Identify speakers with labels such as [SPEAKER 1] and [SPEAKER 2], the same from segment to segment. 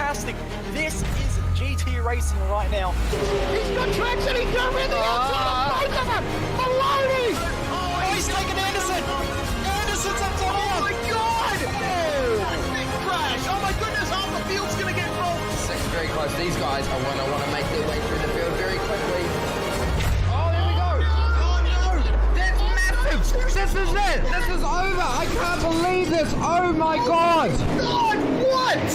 [SPEAKER 1] fantastic. This is GT racing right now.
[SPEAKER 2] He's got traction, he's got everything outside of both of them! Maloney!
[SPEAKER 1] Oh, he's taking Anderson! Anderson's up top!
[SPEAKER 2] Oh my god! Oh. Big crash! Oh my goodness, half the field's gonna get rolled!
[SPEAKER 3] Second very close. These guys are going to want to make their way through the field very quickly.
[SPEAKER 2] Oh, there we go!
[SPEAKER 3] Oh no! That's massive! This is it! This is over! I can't believe this! Oh my god!
[SPEAKER 2] God, what?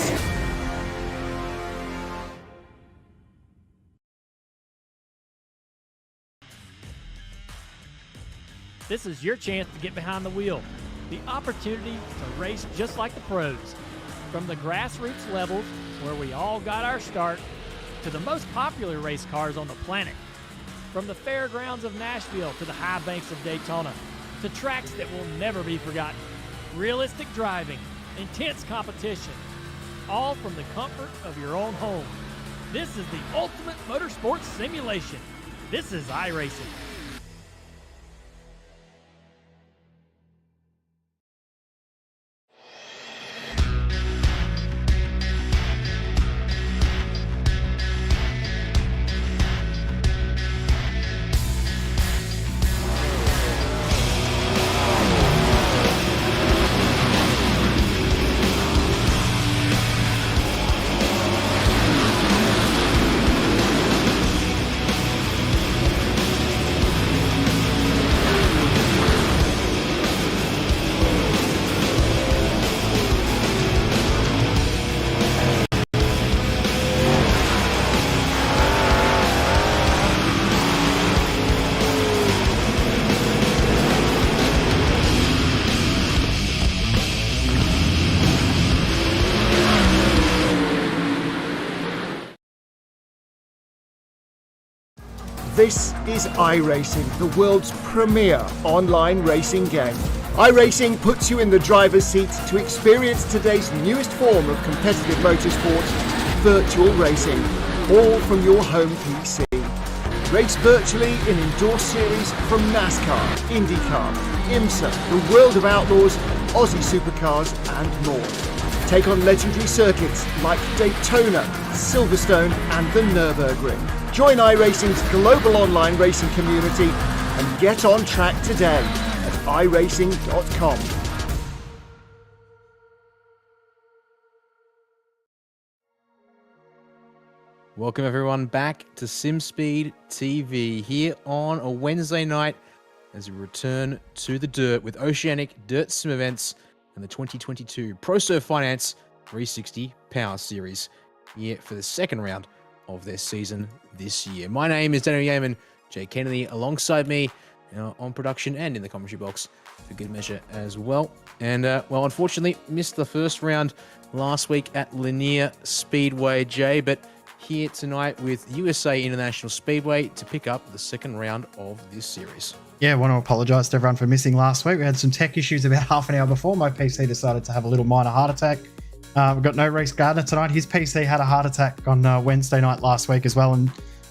[SPEAKER 4] This is your chance to get behind the wheel. The opportunity to race just like the pros. From the grassroots levels, where we all got our start, to the most popular race cars on the planet. From the fairgrounds of Nashville to the high banks of Daytona, to tracks that will never be forgotten. Realistic driving, intense competition, all from the comfort of your own home. This is the ultimate motorsports simulation. This is iRacing.
[SPEAKER 5] This is iRacing, the world's premier online racing game. iRacing puts you in the driver's seat to experience today's newest form of competitive motorsport, virtual racing, all from your home PC. Race virtually in endorsed series from NASCAR, IndyCar, IMSA, the World of Outlaws, Aussie Supercars and more. Take on legendary circuits like Daytona, Silverstone and the Nürburgring. Join iRacing's global online racing community and get on track today at iRacing.com.
[SPEAKER 6] Welcome everyone back to SimSpeed TV here on a Wednesday night as we return to the dirt with Oceanic Dirt Sim events and the 2022 Proserv Finance 360 Power Series here for the second round of their season this year. My name is Daniel Yeaman, Jay Kennedy alongside me on production and in the commentary box for good measure as well. And well, unfortunately missed the first round last week at Lanier Speedway, Jay, but here tonight with USA International Speedway to pick up the second round of this series.
[SPEAKER 7] Yeah, I want to apologise to everyone for missing last week. We had some tech issues about half an hour before. My PC decided to have a little minor heart attack. We've got no Reese Gardner tonight. His PC had a heart attack on Wednesday night last week as well. And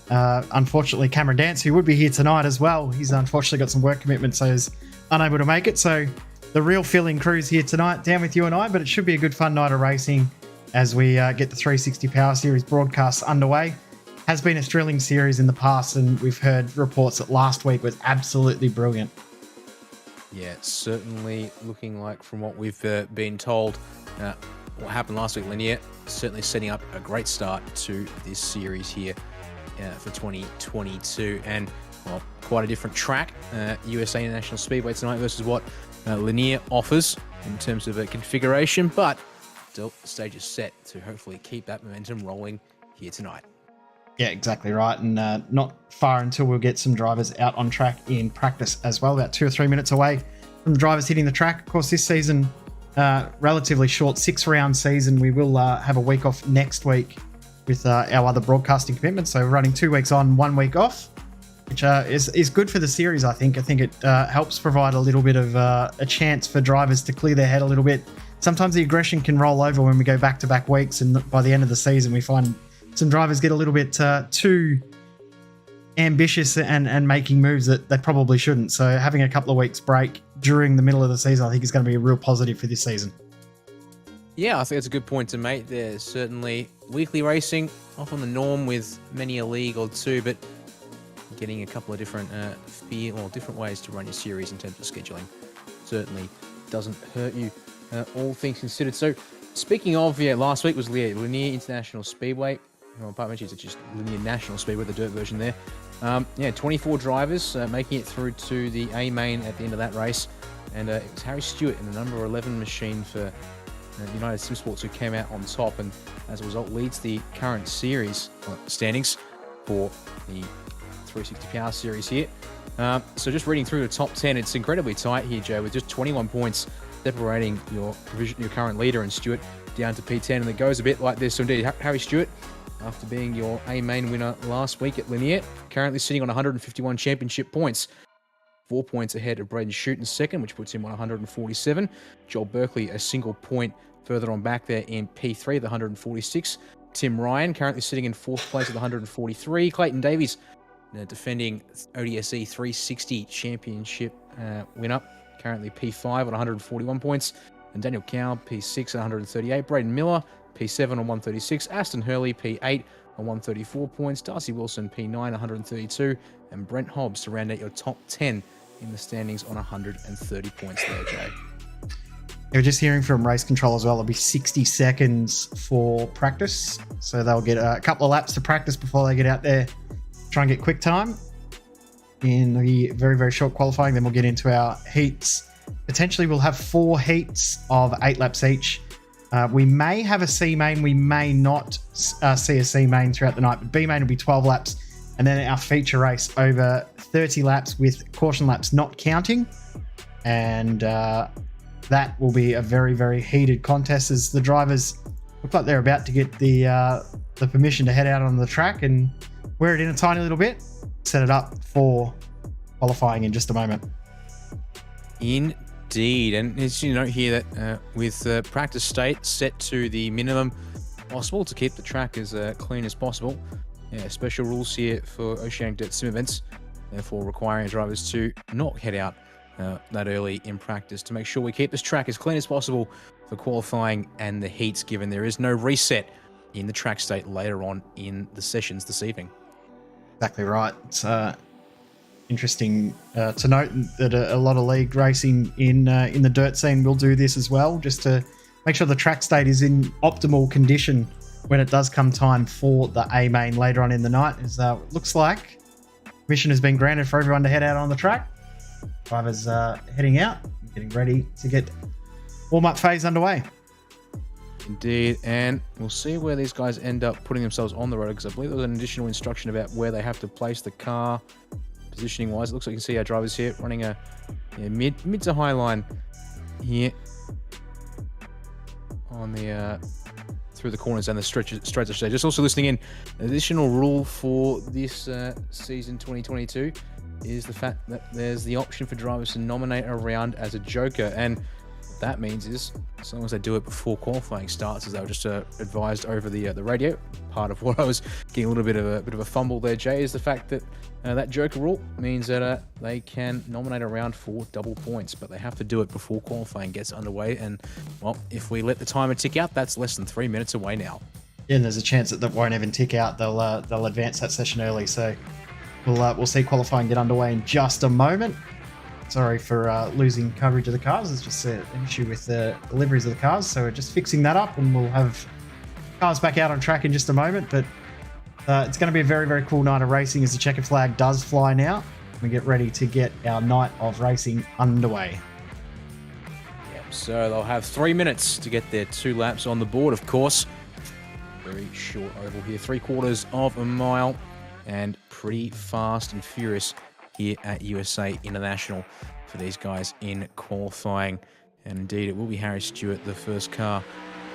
[SPEAKER 7] unfortunately, Cameron Dance, who would be here tonight as well, he's unfortunately got some work commitments, so he's unable to make it. So the real filling crew's here tonight, down with you and I, but it should be a good fun night of racing as we get the 360 Power Series broadcasts underway. Has been a thrilling series in the past, and we've heard reports that last week was absolutely brilliant.
[SPEAKER 6] Yeah, certainly looking like, from what we've been told, what happened last week, Lanier, certainly setting up a great start to this series here for 2022. And, well, quite a different track, USA International Speedway tonight versus what Lanier offers in terms of a configuration, but still the stage is set to hopefully keep that momentum rolling here tonight.
[SPEAKER 7] Yeah, exactly right. And not far until we'll get some drivers out on track in practice as well, about 2 or 3 minutes away from the drivers hitting the track. Of course, this season, relatively short 6-round season. We will have a week off next week with our other broadcasting commitments. So we're running 2 weeks on, 1 week off, which is good for the series, I think. I think it helps provide a little bit of a chance for drivers to clear their head a little bit. Sometimes the aggression can roll over when we go back-to-back weeks, and by the end of the season, we find some drivers get a little bit too ambitious and making moves that they probably shouldn't. So having a couple of weeks break during the middle of the season, I think is going to be a real positive for this season.
[SPEAKER 6] Yeah, I think that's a good point to make. There's certainly weekly racing, often the norm with many a league or two, but getting a couple of different different ways to run your series in terms of scheduling certainly doesn't hurt you, all things considered. So, speaking of, last week was Linear International Speedway. It's just Linear National Speedway, the dirt version there. 24 drivers making it through to the A main at the end of that race, and it was Harry Stewart in the number 11 machine for United SimSports who came out on top, and as a result leads the current series standings for the 360 PS series here. So just reading through the top 10, it's incredibly tight here, Joe, with just 21 points separating your current leader and Stewart down to P10, and it goes a bit like this. So indeed, Harry Stewart, after being your A main winner last week at Linear, currently sitting on 151 championship points. 4 points ahead of Braden Shute in second, which puts him on 147. Joel Berkeley a single point further on back there in P3 the 146. Tim Ryan currently sitting in fourth place at the 143. Clayton Davies, defending ODSE 360 championship winner, currently P5 on 141 points. And Daniel Cow, P6 at 138. Braden Miller, P7 on 136. Aston Hurley, P8 on 134 points. Darcy Wilson, P9, 132. And Brent Hobbs to round out your top 10 in the standings on 130 points there, Jay.
[SPEAKER 7] We're just hearing from race control as well. It'll be 60 seconds for practice. So they'll get a couple of laps to practice before they get out there, try and get quick time in the very, very short qualifying. Then we'll get into our heats. Potentially we'll have 4 heats of 8 laps each. We may have a C main. We may not see a C main throughout the night, but B main will be 12 laps. And then our feature race over 30 laps with caution laps not counting. And that will be a very, very heated contest as the drivers look like they're about to get the permission to head out on the track and wear it in a tiny little bit. Set it up for qualifying in just a moment.
[SPEAKER 6] Indeed. And as you note here that with practice state set to the minimum possible to keep the track as clean as possible. Special rules here for Oceanic Dirt Sim events, therefore requiring drivers to not head out that early in practice to make sure we keep this track as clean as possible for qualifying and the heats, given there is no reset in the track state later on in the sessions this evening.
[SPEAKER 7] Exactly right. It's interesting to note that a lot of league racing in the dirt scene will do this as well, just to make sure the track state is in optimal condition when it does come time for the A main later on in the night. It looks like permission has been granted for everyone to head out on the track. Drivers heading out, getting ready to get warm-up phase underway.
[SPEAKER 6] Indeed, and we'll see where these guys end up putting themselves on the road, because I believe there was an additional instruction about where they have to place the car positioning-wise. It looks like you can see our drivers here running a mid to high line here on the through the corners and the straights of stage. Just also listening in, an additional rule for this season 2022 is the fact that there's the option for drivers to nominate a round as a joker, and what that means is, as long as they do it before qualifying starts, as they were just advised over the radio. Part of what I was getting a little bit of a fumble there, Jay, is the fact that that joker rule means that they can nominate a round for double points, but they have to do it before qualifying gets underway. And well, if we let the timer tick out, that's less than 3 minutes away now.
[SPEAKER 7] Yeah, and there's a chance that won't even tick out. They'll advance that session early, so we'll see qualifying get underway in just a moment. Sorry for losing coverage of the cars. It's just an issue with the deliveries of the cars, so we're just fixing that up, and we'll have cars back out on track in just a moment. But it's going to be a very, very cool night of racing as the checkered flag does fly now. We get ready to get our night of racing underway.
[SPEAKER 6] Yep, so they'll have 3 minutes to get their 2 laps on the board, of course. Very short oval here, 3/4 of a mile, and pretty fast and furious here at USA International for these guys in qualifying. And indeed, it will be Harry Stewart, the first car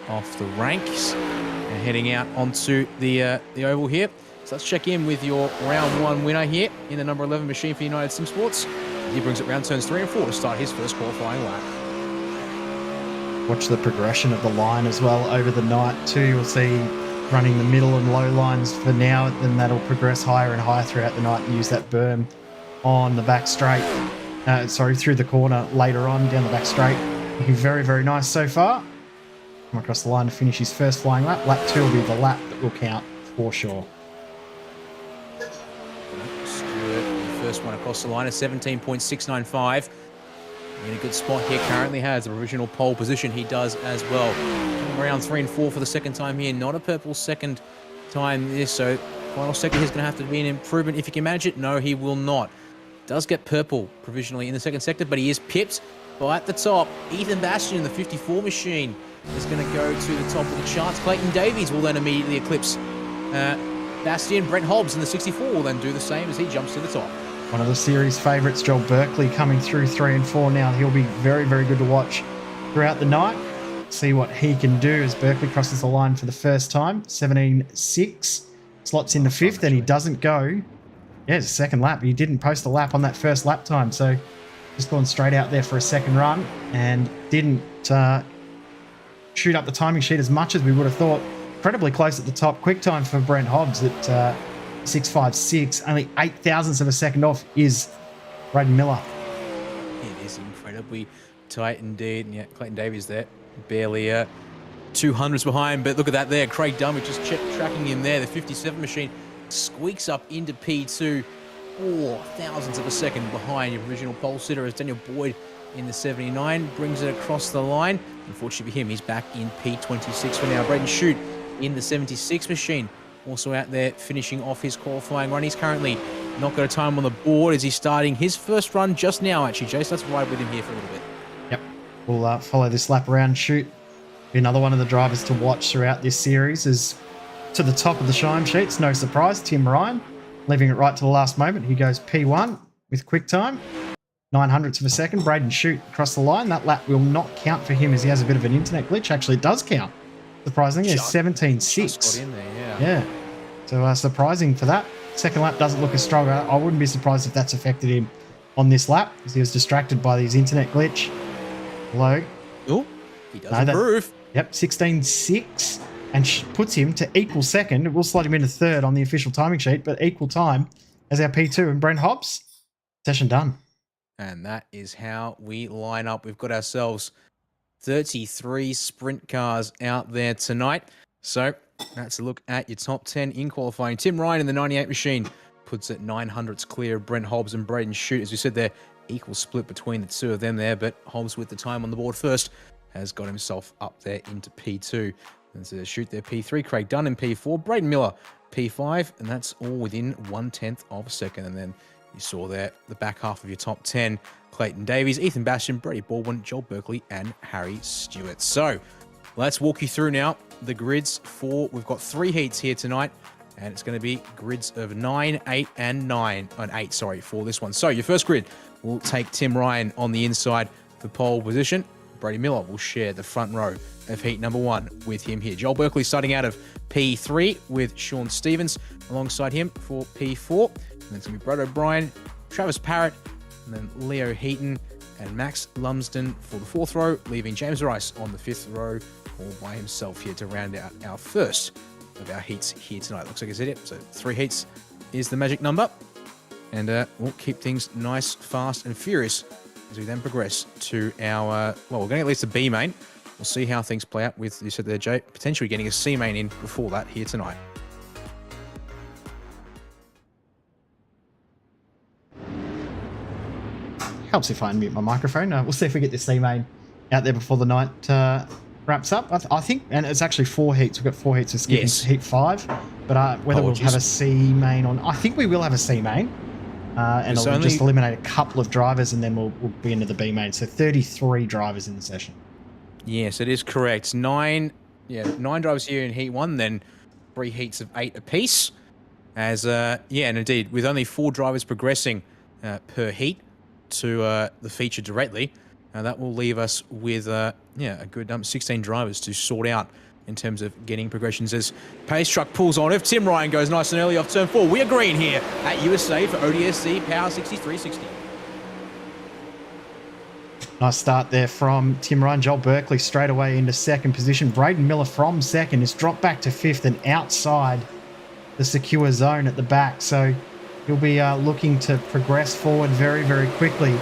[SPEAKER 6] off the ranks, and heading out onto the oval here. So let's check in with your round 1 winner here in the number 11 machine for United SimSports. He brings it round turns 3 and 4 to start his first qualifying lap.
[SPEAKER 7] Watch the progression of the line as well over the night too. You'll see running the middle and low lines for now, then that'll progress higher and higher throughout the night and use that berm on the back straight. Through the corner later on down the back straight. Looking very, very nice so far. Come across the line to finish his first flying lap. Lap 2 will be the lap that will count for sure.
[SPEAKER 6] Stewart, the first one across the line at 17.695. In a good spot here, currently has a provisional pole position. He does as well. Coming around 3 and 4 for the second time here. Not a purple second time this, so final second is going to have to be an improvement. If he can manage it, no, he will not. Does get purple provisionally in the second sector, but he is pipped by at the top. Ethan Bastian, the 54 machine, is going to go to the top of the charts. Clayton Davies will then immediately eclipse Bastian. Brent Hobbs in the 64 will then do the same as he jumps to the top.
[SPEAKER 7] One of the series favourites, Joel Berkeley, coming through 3 and 4 now. He'll be very, very good to watch throughout the night. See what he can do as Berkeley crosses the line for the first time. 17.6. Slots in the 5th, and he doesn't go. Yeah, it's a second lap. He didn't post a lap on that first lap time, so just gone straight out there for a second run and didn't shoot up the timing sheet as much as we would have thought. Incredibly close at the top. Quick time for Brent Hobbs at 6.56. Only 8 thousandths of a second off is Braden Miller.
[SPEAKER 6] It is incredibly tight indeed. And yeah, Clayton Davies there. Barely 200s behind, but look at that there. Craig Dunn, just tracking him there. The 57 machine squeaks up into P2. 4 thousandths of a second behind your original pole sitter as Daniel Boyd in the 79 brings it across the line. Unfortunately for him, he's back in P26 for now. Braden Shute in the 76 machine, also out there finishing off his qualifying run. He's currently not got a time on the board as he's starting his first run just now, actually. Jace, let's ride with him here for a little bit.
[SPEAKER 7] Yep, we'll follow this lap around. Shute, be another one of the drivers to watch throughout this series, is to the top of the shine sheets. No surprise, Tim Ryan, leaving it right to the last moment. He goes P1 with quick time. 900ths of a second. Braden Shute across the line. That lap will not count for him as he has a bit of an internet glitch. Actually, it does count. Surprisingly, it's 17.6. Yeah. So surprising for that. Second lap doesn't look as strong. I wouldn't be surprised if that's affected him on this lap because he was distracted by his internet glitch. Low.
[SPEAKER 6] Oh, he does improve.
[SPEAKER 7] Yep, 16.6 and puts him to equal second. It will slot him into third on the official timing sheet, but equal time as our P2 and Brent Hobbs. Session done.
[SPEAKER 6] And that is how we line up. We've got ourselves 33 sprint cars out there tonight. So that's a look at your top 10 in qualifying. Tim Ryan in the 98 machine puts it 900ths clear of Brent Hobbs and Braden Shute. As we said there, equal split between the two of them there, but Hobbs with the time on the board first has got himself up there into P2. And so Shute there P3, Craig Dunn in P4, Braden Miller P5, and that's all within 1/10 of a second. And then you saw there the back half of your top 10, Clayton Davies, Ethan Bastian, Brady Baldwin, Joel Berkeley, and Harry Stewart. So let's walk you through now the grids for, we've got 3 heats here tonight, and it's going to be grids of 9, 8, and 9, and 8, sorry, for this one. So your first grid will take Tim Ryan on the inside for pole position. Brady Miller will share the front row of heat number 1 with him here. Joel Berkeley starting out of P3 with Sean Stevens alongside him for P4. And then it's going to be Brad O'Brien, Travis Parrott, and then Leo Heaton and Max Lumsden for the 4th row, leaving James Rice on the 5th row all by himself here to round out our first of our heats here tonight. Looks like I said it. So 3 heats is the magic number. And we'll keep things nice, fast, and furious as we then progress to our, well, we're going to at least a B main. We'll see how things play out with, you said there, Jay, potentially getting a C main in before that here tonight.
[SPEAKER 7] Helps if I unmute my microphone. We'll see if we get the C main out there before the night wraps up. I think, and it's actually 4 heats. We've got 4 heats. We're skipping heat 5. But whether we'll have a C main on, I think we will have a C main. And it'll just eliminate a couple of drivers and then we'll be into the B main. So 33 drivers in the session.
[SPEAKER 6] Yes, it is correct. 9 drivers here in heat 1, then 3 heats of 8 apiece. As, and indeed, with only 4 drivers progressing per heat to the feature directly, that will leave us with a good 16 drivers to sort out in terms of getting progressions as Pace Truck pulls on. If Tim Ryan goes nice and early off turn 4, we are green here at USA for ODSE Power 6360.
[SPEAKER 7] Nice start there from Tim Ryan. Joel Berkeley straight away into 2nd position. Braden Miller from 2nd is dropped back to 5th and outside the secure zone at the back. So he'll be looking to progress forward very, very quickly.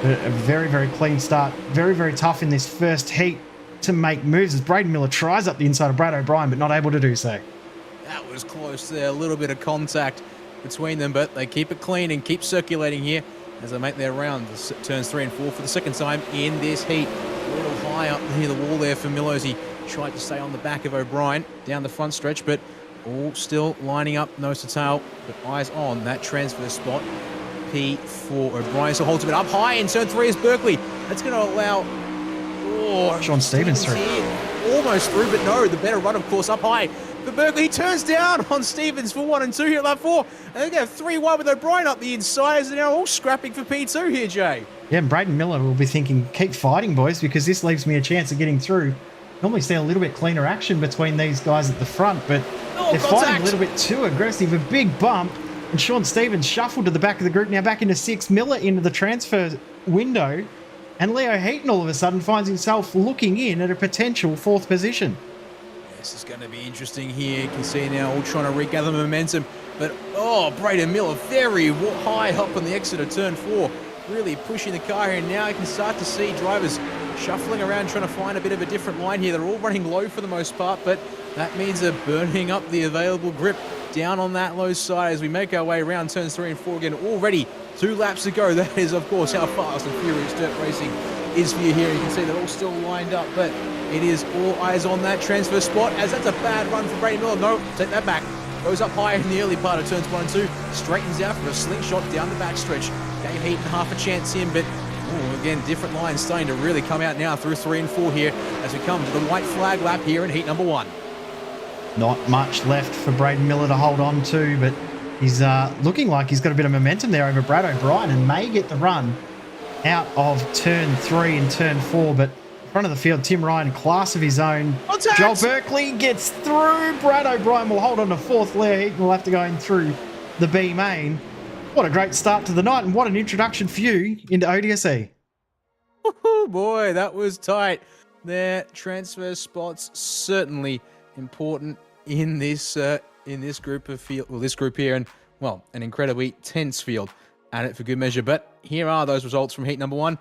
[SPEAKER 7] A very, very clean start. Very, very tough in this first heat. to make moves as Braden Miller tries up the inside of Brad O'Brien, but not able to do so.
[SPEAKER 6] That was close there. A little bit of contact between them, but they keep it clean and keep circulating here as they make their round. Turns 3 and 4 for the second time in this heat. A little high up near the wall there for Miller as he tried to stay on the back of O'Brien down the front stretch, but all still lining up nose to tail, but eyes on that transfer spot. P4. O'Brien still holds a bit up high in turn 3 is Berkeley. That's going to allow
[SPEAKER 7] Sean Stevens through.
[SPEAKER 6] Almost through, but no, the better run, of course, up high. But Berkeley turns down on Stevens for 1 and 2 here at lap 4. And they go 3-1 with O'Brien up the inside as they're now all scrapping for P2 here, Jay.
[SPEAKER 7] Yeah, and Braden Miller will be thinking, keep fighting, boys, because this leaves me a chance of getting through. Normally see a little bit cleaner action between these guys at the front, but they're fighting a little bit too aggressive. A big bump, and Sean Stevens shuffled to the back of the group, now back into 6. Miller into the transfer window, and Leo Heaton all of a sudden finds himself looking in at a potential 4th position.
[SPEAKER 6] This is going to be interesting here. You can see now all trying to regather momentum, but Braden Miller very high up on the exit of turn 4, really pushing the car here. And now you can start to see drivers shuffling around trying to find a bit of a different line here. They're all running low for the most part, but that means they're burning up the available grip down on that low side as we make our way around turns 3 and 4 again. Already 2 laps to go. That is, of course, how fast and furious dirt racing is for you here. You can see they're all still lined up, but it is all eyes on that transfer spot as that's a bad run for Braden Miller. No, take that back. Goes up high in the early part of turns 1 and 2. Straightens out for a slingshot down the backstretch. Gave Heaton half a chance in, but again, different lines starting to really come out now through 3 and 4 here as we come to the white flag lap here in heat number 1.
[SPEAKER 7] Not much left for Braden Miller to hold on to, but he's looking like he's got a bit of momentum there over Brad O'Brien and may get the run out of turn 3 and turn 4, but front of the field, Tim Ryan, class of his own.
[SPEAKER 6] Contact!
[SPEAKER 7] Joel Berkeley gets through. Brad O'Brien will hold on to 4th. Leo Heaton will have to go in through the B main. What a great start to the night, and what an introduction for you into ODSE.
[SPEAKER 6] Oh boy, that was tight. Their transfer spots certainly important in this group of field, well, this group here, and well, an incredibly tense field at it for good measure. But here are those results from heat number 1.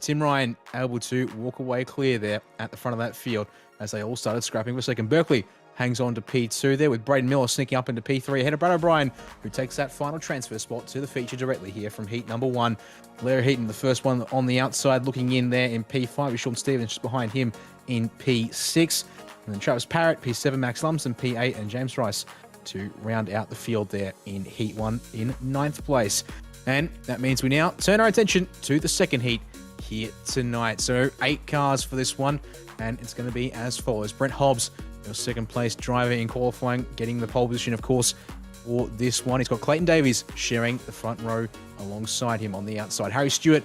[SPEAKER 6] Tim Ryan able to walk away clear there at the front of that field as they all started scrapping for second. Berkeley hangs on to P2 there with Braden Miller sneaking up into P3 ahead of Brad O'Brien, who takes that final transfer spot to the feature directly here from heat number 1. Leo Heaton, the first one on the outside, looking in there in P5 with Sean Stevens just behind him in P6. And then Travis Parrott, P7, Max Lumsden, P8, and James Rice to round out the field there in heat 1 in 9th place. And that means we now turn our attention to the second heat here tonight. So 8 cars for this one, and it's going to be as follows. Brent Hobbs, your second place driver in qualifying, getting the pole position, of course, for this one. He's got Clayton Davies sharing the front row alongside him on the outside. Harry Stewart,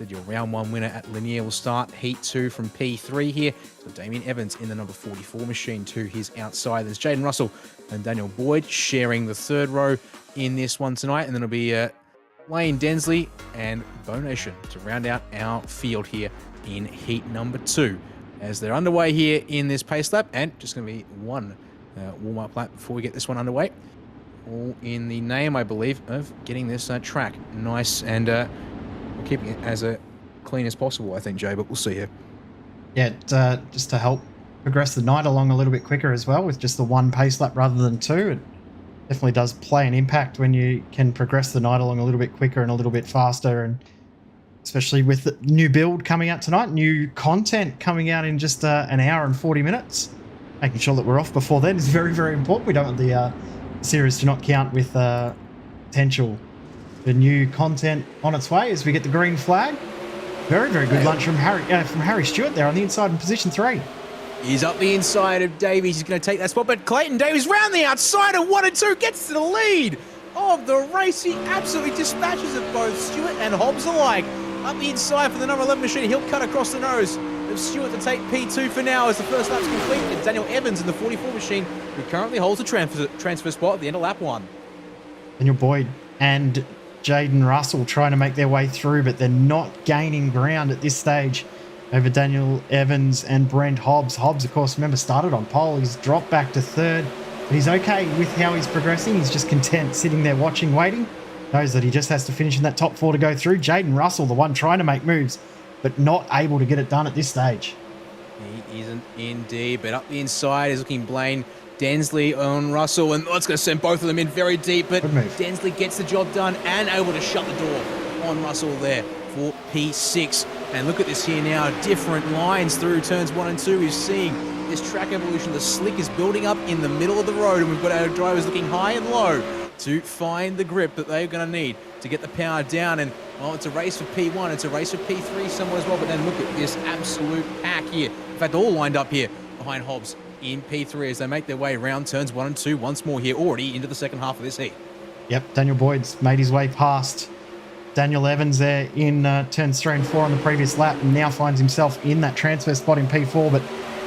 [SPEAKER 6] your round 1 winner at Lanier, will start heat 2 from P3 here. So Damien Evans in the number 44 machine to his outside. There's Jaden Russell and Daniel Boyd sharing the 3rd row in this one tonight, and then it'll be Wayne Densley and Bo Nation to round out our field here in heat number 2 as they're underway here in this pace lap, and just going to be one warm-up lap before we get this one underway, all in the name, I believe, of getting this track nice and we're keeping it as clean as possible, I think, Jay, but we'll see here.
[SPEAKER 7] Yeah, just to help progress the night along a little bit quicker as well with just the 1 pace lap rather than 2. It definitely does play an impact when you can progress the night along a little bit quicker and a little bit faster, and especially with the new build coming out tonight, new content coming out in just an hour and 40 minutes. Making sure that we're off before then is very, very important. We don't want the series to not count with potential for new content on its way as we get the green flag. Very, very good lunch from Harry Stewart there on the inside in position 3.
[SPEAKER 6] He's up the inside of Davies. He's going to take that spot, but Clayton Davies round the outside of 1 and 2 gets to the lead of the race. He absolutely dispatches of both Stewart and Hobbs alike. Up the inside for the number 11 machine. He'll cut across the nose of Stewart to take P2 for now as the first lap's complete. And Daniel Evans in the 44 machine, who currently holds a transfer spot at the end of lap 1.
[SPEAKER 7] Daniel Boyd and Jaden Russell trying to make their way through, but they're not gaining ground at this stage over Daniel Evans and Brent Hobbs. Hobbs, of course, remember, started on pole. He's dropped back to 3rd, but he's okay with how he's progressing. He's just content sitting there watching, waiting. Knows that he just has to finish in that top 4 to go through. Jaden Russell, the one trying to make moves, but not able to get it done at this stage.
[SPEAKER 6] isn't indeed, but up the inside is looking Blaine Densley on Russell, and that's going to send both of them in very deep, but Densley gets the job done and able to shut the door on Russell there for P6. And look at this here now, different lines through turns 1 and 2. We're seeing this track evolution. The slick is building up in the middle of the road, and we've got our drivers looking high and low to find the grip that they're going to need to get the power down. And it's a race for P1, it's a race for P3 somewhere as well, but then look at this absolute pack here. In fact, all lined up here behind Hobbs in P3 as they make their way around turns 1 and 2 once more here, already into the second half of this heat.
[SPEAKER 7] Yep, Daniel Boyd's made his way past Daniel Evans there in turns 3 and 4 on the previous lap, and now finds himself in that transfer spot in P4, but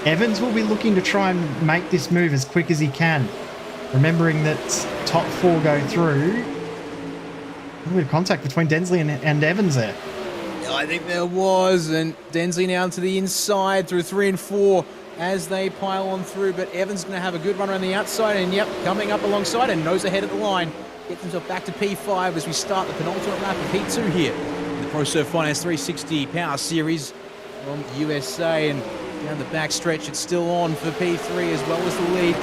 [SPEAKER 7] Evans will be looking to try and make this move as quick as he can. Remembering that top 4 go through. A bit of contact between Densley and Evans there.
[SPEAKER 6] I think there was, and Densley now to the inside through 3 and 4 as they pile on through, but Evans going to have a good run around the outside, and yep, coming up alongside and nose ahead at the line. Gets himself back to P5 as we start the penultimate lap of P2 here in the Proserv Finance 360 Power Series from USA, and down the back stretch it's still on for P3 as well as the lead.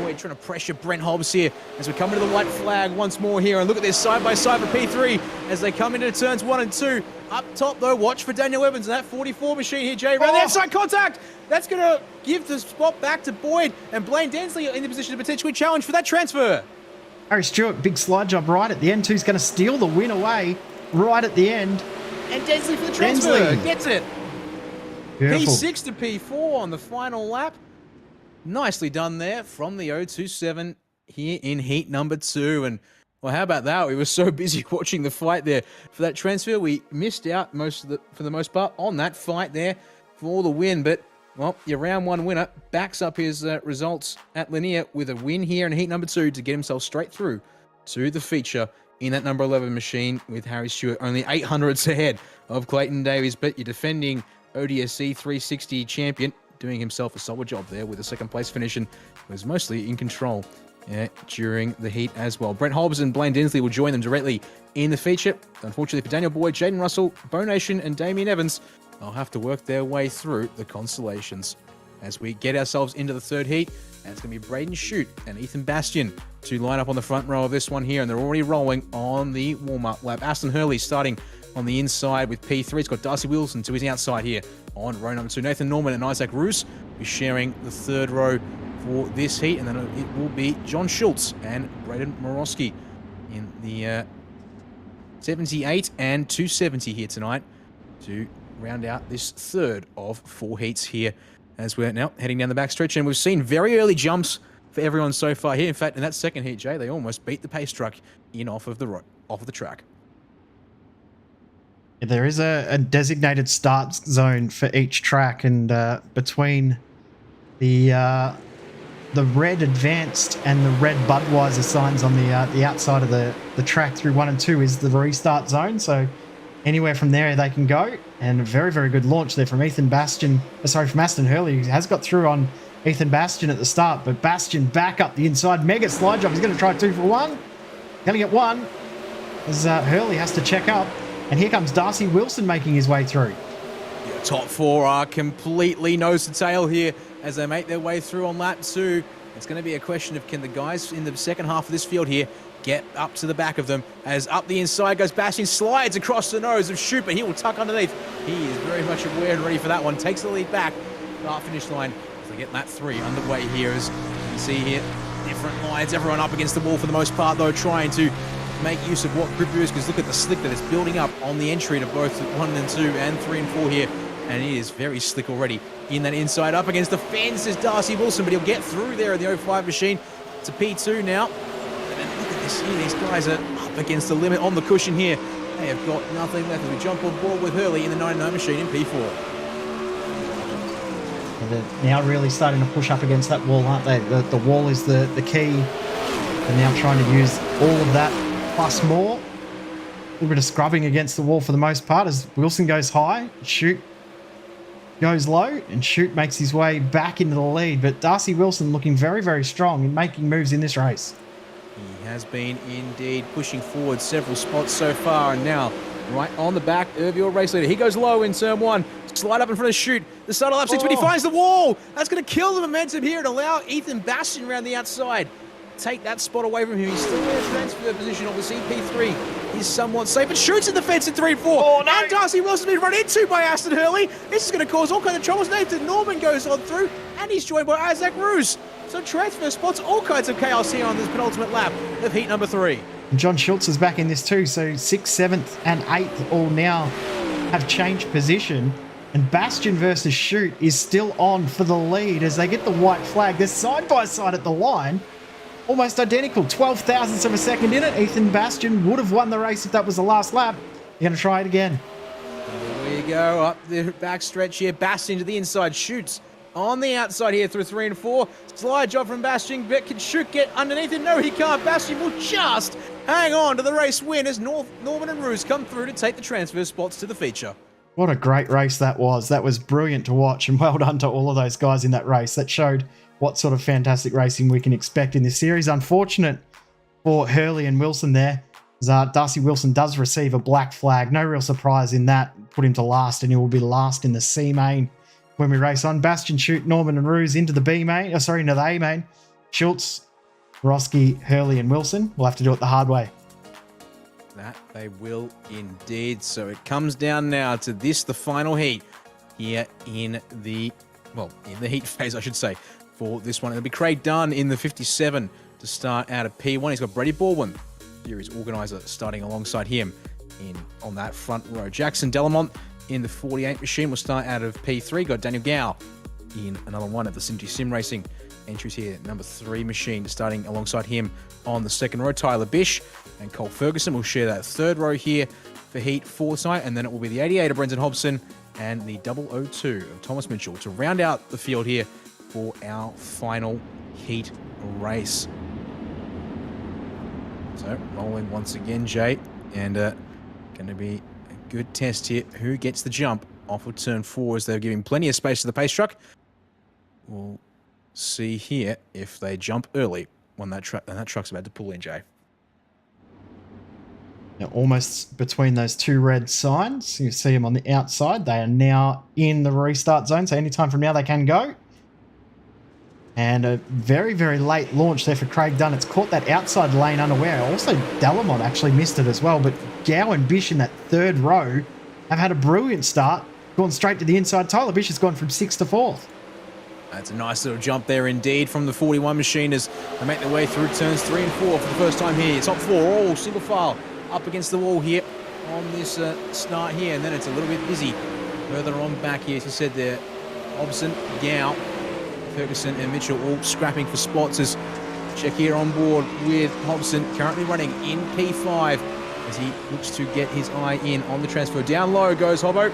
[SPEAKER 6] Boyd trying to pressure Brent Hobbs here as we come into the white flag once more here, and look at this side by side for P3 as they come into turns 1 and 2. Up top though, watch for Daniel Evans and that 44 machine here, Jay. Around the outside contact! That's going to give the spot back to Boyd, and Blaine Densley in the position to potentially challenge for that transfer.
[SPEAKER 7] Harry Stewart, big slide job right at the end. Who's going to steal the win away right at the end.
[SPEAKER 6] And Densley for the transfer. Gets it.
[SPEAKER 7] Beautiful.
[SPEAKER 6] P6 to P4 on the final lap. Nicely done there from the 027 here in heat number 2. And well, how about that? We were so busy watching the fight there for that transfer. We missed out for the most part on that fight there for the win. But well, your round 1 winner backs up his results at Linear with a win here in heat number 2 to get himself straight through to the feature in that number 11 machine, with Harry Stewart only 800s ahead of Clayton Davies. But your defending ODSE 360 champion doing himself a solid job there with a second place finish, and was mostly in control during the heat as well. Brent Hobbs and Blaine Densley will join them directly in the feature. Unfortunately for Daniel Boyd, Jaden Russell, Bo Nation and Damien Evans, they'll have to work their way through the constellations as we get ourselves into the third heat. And it's going to be Braden Shute and Ethan Bastian to line up on the front row of this one here, and they're already rolling on the warm-up lap. Aston Hurley starting on the inside with P3. It's got Darcy Wilson to his outside here on row number 2. Nathan Norman and Isaac Roos be sharing the third row for this heat, and then it will be John Schultz and Braden Morosky in the 78 and 270 here tonight to round out this third of 4 heats here as we're now heading down the backstretch. And we've seen very early jumps for everyone so far here. In fact, in that second heat, Jay, they almost beat the pace truck in off of the track.
[SPEAKER 7] There is a designated start zone for each track, and between the red advanced and the red Budweiser signs on the outside of the track through 1 and 2 is the restart zone. So anywhere from there they can go, and a very, very good launch there from from Aston Hurley, who has got through on Ethan Bastian at the start, but Bastian back up the inside, mega slide job. He's going to try 2 for 1. Going to get 1 as Hurley has to check up, and here comes Darcy Wilson making his way through.
[SPEAKER 6] Yeah, top 4 are completely nose to tail here as they make their way through on lap 2. It's going to be a question of, can the guys in the second half of this field here get up to the back of them, as up the inside goes Bastian, slides across the nose of Shute, but he will tuck underneath. He is very much aware and ready for that one. Takes the lead back. Start finish line as they get lap 3 underway here. As you can see here, different lines, everyone up against the wall for the most part though, trying to make use of what grip there is, because look at the slick that is building up on the entry to both 1 and 2 and 3 and 4 here, and it is very slick already in that inside. Up against the fence is Darcy Wilson, but he'll get through there in the 05 machine to P2 now. And then look at this here, these guys are up against the limit on the cushion here. They have got nothing left as we jump on board with Hurley in the 99 machine in P4.
[SPEAKER 7] And they're now really starting to push up against that wall, aren't they? The wall is the key. They're now trying to use all of that plus more. A little bit of scrubbing against the wall for the most part as Wilson goes high, Shute goes low, and Shute makes his way back into the lead. But Darcy Wilson looking very, very strong in making moves in this race.
[SPEAKER 6] He has been indeed pushing forward several spots so far, and now right on the back of your race leader. He goes low in turn 1. Slide up in front of Shoot. The start of lap 6, but he finds the wall. That's going to kill the momentum here and allow Ethan Bastian around the outside. Take that spot away from him. He's still in a transfer position. Obviously, P3 is somewhat safe, but Shoots in the fence in 3 and 4.
[SPEAKER 2] Oh, no.
[SPEAKER 6] And Darcy Wilson's been run into by Aston Hurley. This is going to cause all kinds of troubles. Nathan Norman goes on through, and he's joined by Isaac Roos. So transfer spots, all kinds of chaos here on this penultimate lap of heat number 3.
[SPEAKER 7] John Schultz is back in this too, so 6th, 7th, and 8th all now have changed position. And Bastian versus Shoot is still on for the lead as they get the white flag. They're side by side at the line, almost identical, 12 thousandths of a second in it. Ethan Bastian would have won the race if that was the last lap. You're going to try it again.
[SPEAKER 6] There we go, up the back stretch here. Bastian to the inside, Shoots on the outside here through 3 and 4. Slide job from Bastian, but can Shoot get underneath it? No, he can't. Bastian will just hang on to the race win as Norman and Roos come through to take the transfer spots to the feature.
[SPEAKER 7] What a great race that was. That was brilliant to watch, and well done to all of those guys in that race. That showed what sort of fantastic racing we can expect in this series. Unfortunate for Hurley and Wilson there. Darcy Wilson does receive a black flag. No real surprise in that. Put him to last, and he will be last in the C main when we race on. Bastian, Shoot, Norman and Roos into the B main. Into the A main. Schultz, Roski, Hurley and Wilson. We'll have to do it the hard way.
[SPEAKER 6] That they will indeed. So it comes down now to this, the final heat here in the heat phase, I should say, for this one. It'll be Craig Dunn in the 57 to start out of P1. He's got Brady Baldwin, series organizer, starting alongside him on that front row. Jackson Delamont in the 48 machine will start out of P3. Got Daniel Gow in another one of the Sim Racing entries here. Number 3 machine starting alongside him on the second row. Tyler Bish and Cole Ferguson will share that third row here for Heat 4 tonight. And then it will be the 88 of Brendan Hobson and the 002 of Thomas Mitchell to round out the field here for our final heat race. So rolling once again, Jay, and going to be a good test here. Who gets the jump off of turn 4 as they're giving plenty of space to the pace truck. We'll see here if they jump early when that truck's about to pull in, Jay.
[SPEAKER 7] Now, almost between those two red signs, you see them on the outside. They are now in the restart zone, so anytime from now they can go. And a very, very late launch there for Craig Dunn. It's caught that outside lane unaware. Also, Delamont actually missed it as well, but Gow and Bish in that third row have had a brilliant start, gone straight to the inside. Tyler Bish has gone from 6th to 4th.
[SPEAKER 6] That's a nice little jump there indeed from the 41 machine as they make their way through turns 3 and 4 for the first time here. Top 4 all single file up against the wall here on this start here, and then it's a little bit busy further on back here. As you said there, Hobson, Gow, Ferguson and Mitchell all scrapping for spots as check here on board with Hobson currently running in P5 as he looks to get his eye in on the transfer. Down low goes Hobbo.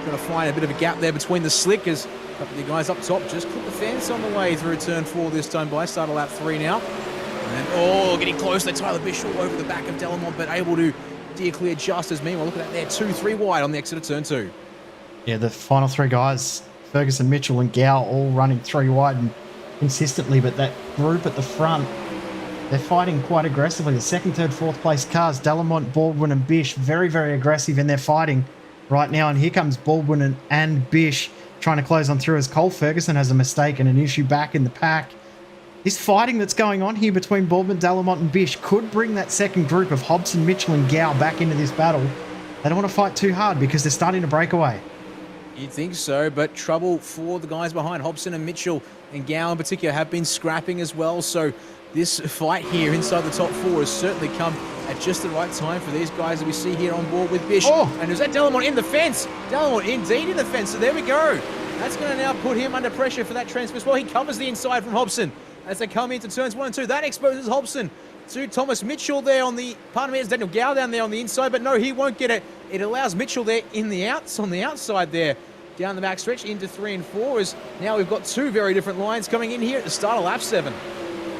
[SPEAKER 6] Going to find a bit of a gap there between the slick as a couple of the guys up top just put the fence on the way through turn 4 this time by. Start of lap 3 now. And then, getting close there. Tyler Bishop over the back of Delamont, but able to steer clear just as meanwhile. Look at that there, 2-3 wide on the exit of turn 2.
[SPEAKER 7] Yeah, the final 3 guys, Ferguson, Mitchell and Gow, all running 3 wide and consistently, but that group at the front, they're fighting quite aggressively. The 2nd, 3rd, 4th place cars, Delamont, Baldwin and Bish, very, very aggressive in their fighting right now. And here comes Baldwin and Bish trying to close on through as Cole Ferguson has a mistake and an issue back in the pack. This fighting that's going on here between Baldwin, Delamont and Bish could bring that second group of Hobson, Mitchell and Gow back into this battle. They don't want to fight too hard because they're starting to break away.
[SPEAKER 6] You'd think so, but trouble for the guys behind. Hobson and Mitchell and Gow in particular have been scrapping as well. So this fight here inside the top 4 has certainly come at just the right time for these guys that we see here on board with Bish. And is that Delamont in the fence? Delamont indeed in the fence, so there we go. That's going to now put him under pressure for that transfer. Well, he covers the inside from Hobson as they come into turns 1 and 2. That exposes Hobson to Thomas Mitchell there on the, pardon me, it's Daniel Gow down there on the inside, but no, he won't get it. It allows Mitchell there on the outside there, down the back stretch into 3 and 4, as now we've got 2 very different lines coming in here at the start of lap 7.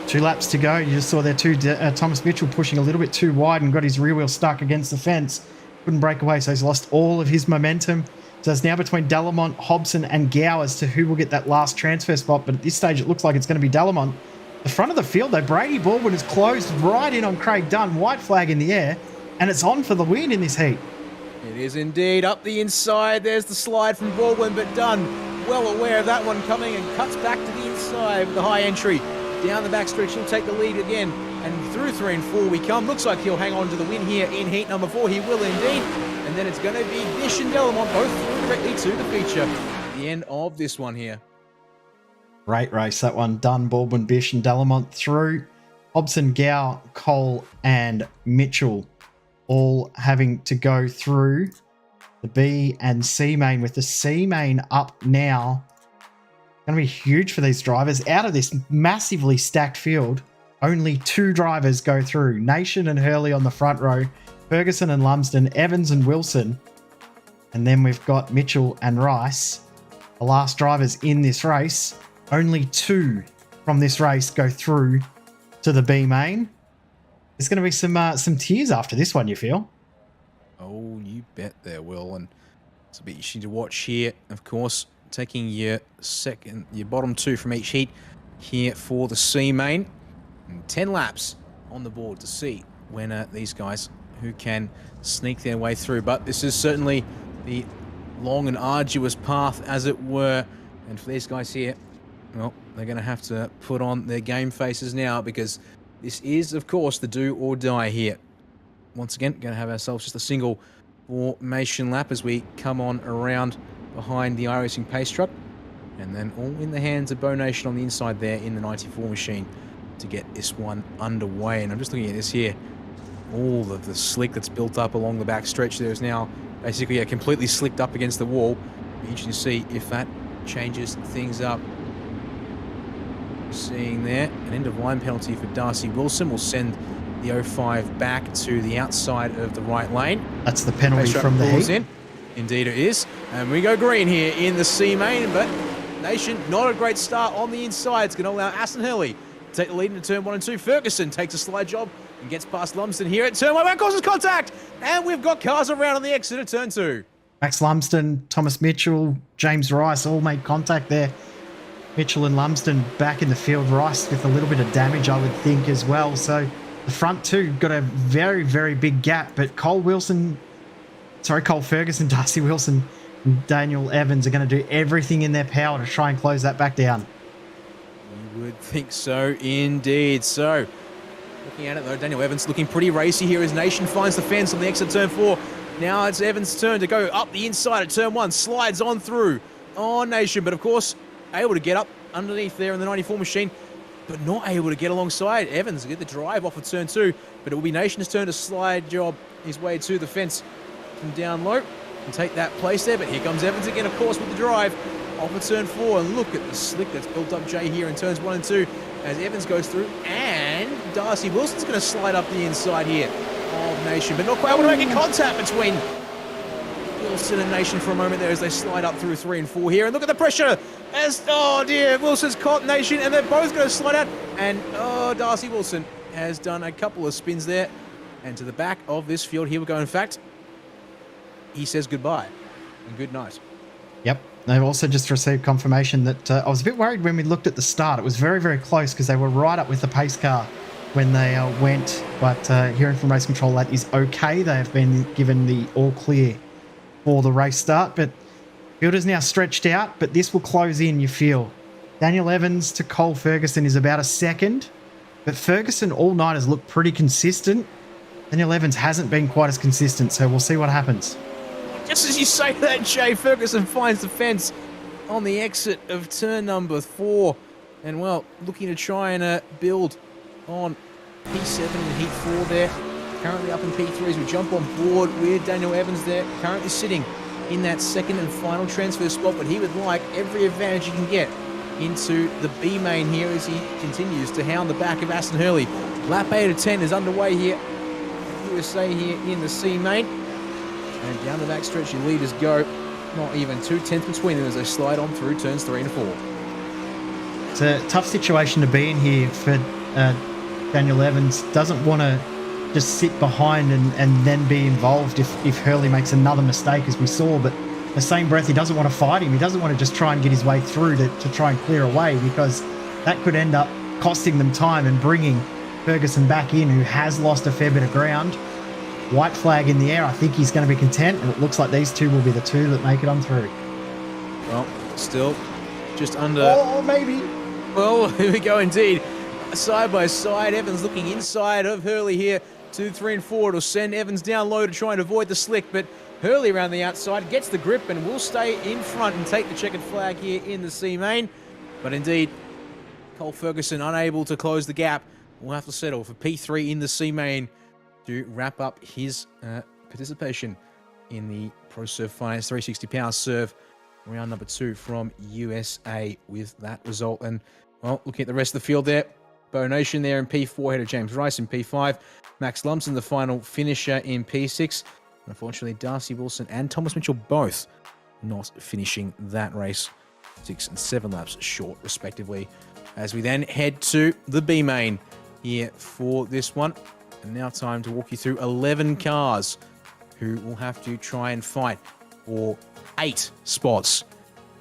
[SPEAKER 7] 2 laps to go. You just saw there Thomas Mitchell pushing a little bit too wide and got his rear wheel stuck against the fence. Couldn't break away, so he's lost all of his momentum. So it's now between Delamont, Hobson and Gow as to who will get that last transfer spot, but at this stage it looks like it's going to be Delamont. The front of the field though, Brady Baldwin is closed right in on Craig Dunn, white flag in the air, and it's on for the win in this heat.
[SPEAKER 6] It is indeed up the inside. There's the slide from Baldwin, but Dunn well aware of that one coming and cuts back to the inside with the high entry. Down the backstretch, he'll take the lead again. And through 3 and 4 we come. Looks like he'll hang on to the win here in heat number 4. He will indeed. And then it's going to be Bish and Delamont both through directly to the feature at the end of this one here.
[SPEAKER 7] Great race, that one. Dunn, Baldwin, Bish and Delamont through. Hobson, Gow, Cole and Mitchell all having to go through the B and C main, with the C main up now. Going to be huge for these drivers. Out of this massively stacked field, only 2 drivers go through. Nation and Hurley on the front row, Ferguson and Lumsden, Evans and Wilson, and then we've got Mitchell and Rice, the last drivers in this race. Only 2 from this race go through to the B main. There's going to be some tears after this one, you feel?
[SPEAKER 6] Oh, you bet there will. And it's a bit interesting to watch here. Of course, taking your bottom 2 from each heat here for the C main. And 10 laps on the board to see when these guys who can sneak their way through. But this is certainly the long and arduous path, as it were. And for these guys here, well, they're going to have to put on their game faces now, because this is, of course, the do or die here. Once again, going to have ourselves just a single formation lap as we come on around behind the iRacing pace truck. And then all in the hands of Bo Nation on the inside there in the 94 machine to get this one underway. And I'm just looking at this here. All of the slick that's built up along the back stretch there is now basically completely slicked up against the wall. Be interesting to see if that changes things up. Seeing there, an end-of-line penalty for Darcy Wilson will send the 05 back to the outside of the right lane.
[SPEAKER 7] That's the penalty from the heat.
[SPEAKER 6] Indeed it is. And we go green here in the C main, but Nation, not a great start on the inside. It's going to allow Aston Hurley to take the lead into turn 1 and 2. Ferguson takes a slide job and gets past Lumsden here at turn 1. That causes contact, and we've got cars around on the exit of turn 2.
[SPEAKER 7] Max Lumsden, Thomas Mitchell, James Rice all made contact there. Mitchell and Lumsden back in the field. Rice with a little bit of damage, I would think, as well. So the front 2 got a very, very big gap. But Cole Ferguson, Darcy Wilson, and Daniel Evans are going to do everything in their power to try and close that back down.
[SPEAKER 6] You would think so, indeed. So, looking at it though, Daniel Evans looking pretty racy here as Nation finds the fence on the exit of turn 4. Now it's Evans' turn to go up the inside at turn 1. Slides on through on Nation, but of course, able to get up underneath there in the 94 machine, but not able to get alongside. Evans get the drive off of turn 2, but it will be Nation's turn to slide job his way to the fence from down low and take that place there. But here comes Evans again, of course, with the drive off of turn 4. And look at the slick that's built up, Jay, here in turns 1 and 2 as Evans goes through. And Darcy Wilson's going to slide up the inside here of Nation, but not quite able to make a contact between Wilson and Nation for a moment there as they slide up through 3 and 4 here. And look at the pressure as, oh dear, Wilson's caught Nation and they're both going to slide out. And Darcy Wilson has done a couple of spins there. And to the back of this field, here we go. In fact, he says goodbye and good night.
[SPEAKER 7] Yep. They've also just received confirmation that I was a bit worried when we looked at the start. It was very, very close because they were right up with the pace car when they went. But hearing from race control, that is okay. They have been given the all clear for the race start. But field is now stretched out, but this will close in, you feel. Daniel Evans to Cole Ferguson is about a second. But Ferguson all night has looked pretty consistent. Daniel Evans hasn't been quite as consistent, so we'll see what happens.
[SPEAKER 6] Just as you say that, Jay, Ferguson finds the fence on the exit of turn number 4. And, well, looking to try and build on P7 and Heat 4 there. Currently up in P3 as we jump on board with Daniel Evans there. Currently sitting in that second and final transfer spot. But he would like every advantage he can get into the B main here as he continues to hound the back of Aston Hurley. Lap 8 of 10 is underway here. USA here in the C main. And down the back stretch, your leaders go. Not even 2/10 between them as they slide on through turns 3 and 4.
[SPEAKER 7] It's a tough situation to be in here for Daniel Evans. Doesn't want to just sit behind and then be involved if Hurley makes another mistake, as we saw. But in the same breath, he doesn't want to fight him. He doesn't want to just try and get his way through to try and clear away, because that could end up costing them time and bringing Ferguson back in, who has lost a fair bit of ground. White flag in the air. I think he's going to be content, and it looks like these two will be the two that make it on through.
[SPEAKER 6] Well, still just under.
[SPEAKER 7] Oh, maybe.
[SPEAKER 6] Well, here we go indeed. Side by side, Evans looking inside of Hurley here. 2, 3, and 4. It'll send Evans down low to try and avoid the slick, but Hurley around the outside gets the grip and will stay in front and take the checkered flag here in the C main. But indeed, Cole Ferguson unable to close the gap. We'll have to settle for P3 in the C main to wrap up his participation in the Proserv Finance 360 power serve round number 2 from USA with that result. And, well, looking at the rest of the field there, Bo Nation there in P4, ahead of James Rice in P5. Max Lumpson, the final finisher in P6. Unfortunately, Darcy Wilson and Thomas Mitchell both not finishing that race. 6 and 7 laps short, respectively. As we then head to the B main here for this one. And now time to walk you through 11 cars who will have to try and fight for 8 spots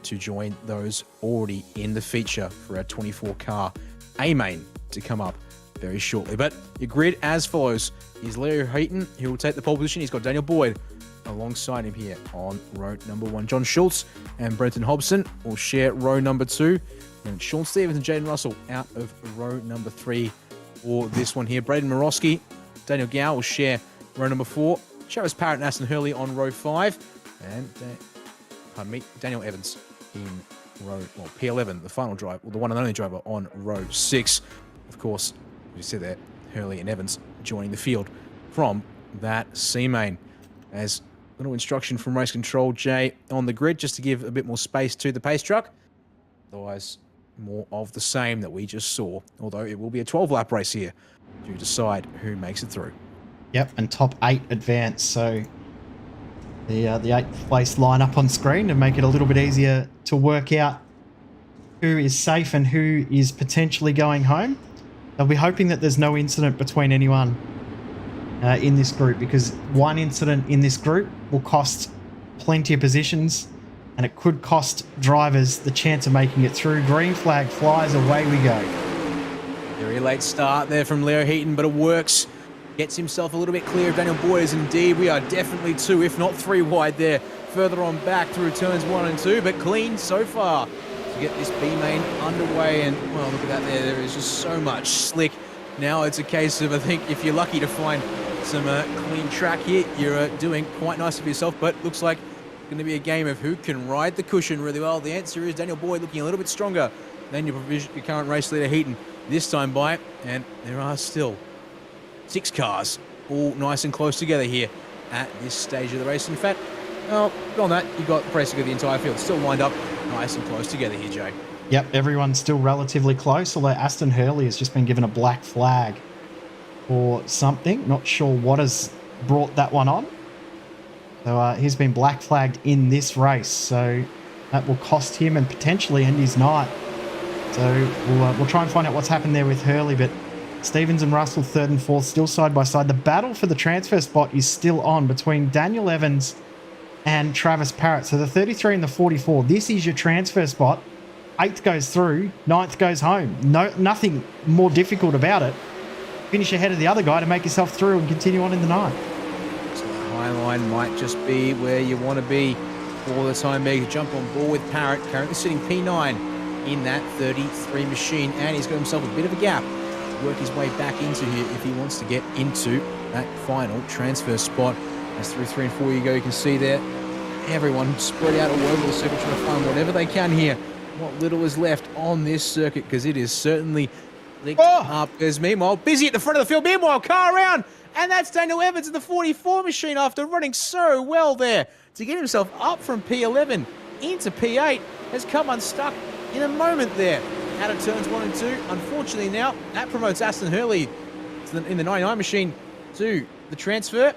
[SPEAKER 6] to join those already in the feature for our 24-car A main to come up very shortly. But your grid as follows is Leo Heaton, who will take the pole position. He's got Daniel Boyd alongside him here on row number 1. John Schultz and Brenton Hobson will share row number 2. And Sean Stevens and Jaden Russell out of row number 3 for this one here. Braden Morosky, Daniel Gow will share row number 4. Travis Parrott and Aston Hurley on row 5. And, Daniel Evans in row, well, P11, the final drive, or the one and only driver on row 6. Of course, as you said there, Hurley and Evans joining the field from that C main. As a little instruction from race control, Jay, on the grid, just to give a bit more space to the pace truck. Otherwise, more of the same that we just saw. Although it will be a 12-lap race here to decide who makes it through.
[SPEAKER 7] Yep, and top 8 advance. So the 8th place line up on screen to make it a little bit easier to work out who is safe and who is potentially going home. They'll be hoping that there's no incident between anyone in this group, because one incident in this group will cost plenty of positions, and it could cost drivers the chance of making it through. Green flag flies, away we go.
[SPEAKER 6] Very late start there from Leo Heaton, but it works. Gets himself a little bit clear of Daniel Boyd, as indeed we are definitely 2, if not 3 wide there. Further on back through turns 1 and 2, but clean so far to get this B main underway. And, well, look at that there. There is just so much slick. Now it's a case of, I think, if you're lucky to find some clean track here, you're doing quite nice for yourself, but looks like it's going to be a game of who can ride the cushion really well. The answer is Daniel Boyd looking a little bit stronger than your current race leader Heaton this time by, and there are still 6 cars all nice and close together here at this stage of the race. In fact, well, on that, you've got basically the entire field still lined up nice and close together here, Jay.
[SPEAKER 7] Yep, everyone's still relatively close, although Aston Hurley has just been given a black flag or something. Not sure what has brought that one on. So he's been black flagged in this race, so that will cost him and potentially end his night. So we'll try and find out what's happened there with Hurley, but Stevens and Russell 3rd and 4th still side by side. The battle for the transfer spot is still on between Daniel Evans and Travis Parrott. So the 33 and the 44, this is your transfer spot. 8th goes through, 9th goes home. Nothing more difficult about it. Finish ahead of the other guy to make yourself through and continue on in the night.
[SPEAKER 6] So the high line might just be where you want to be for the time being. Jump on board with Parrott, currently sitting P9 in that 33 machine, and he's got himself a bit of a gap to work his way back into here if he wants to get into that final transfer spot. As through 3 and 4 you go, you can see there everyone spread out all over the circuit trying to find whatever they can here. What little is left on this circuit, because it is certainly licked up. There's meanwhile busy at the front of the field. Meanwhile, car around, and that's Daniel Evans in the 44 machine after running so well there to get himself up from P11 into P8. Has come unstuck in a moment there out of turns 1 and 2. Unfortunately now that promotes Aston Hurley in the 99 machine to the transfer.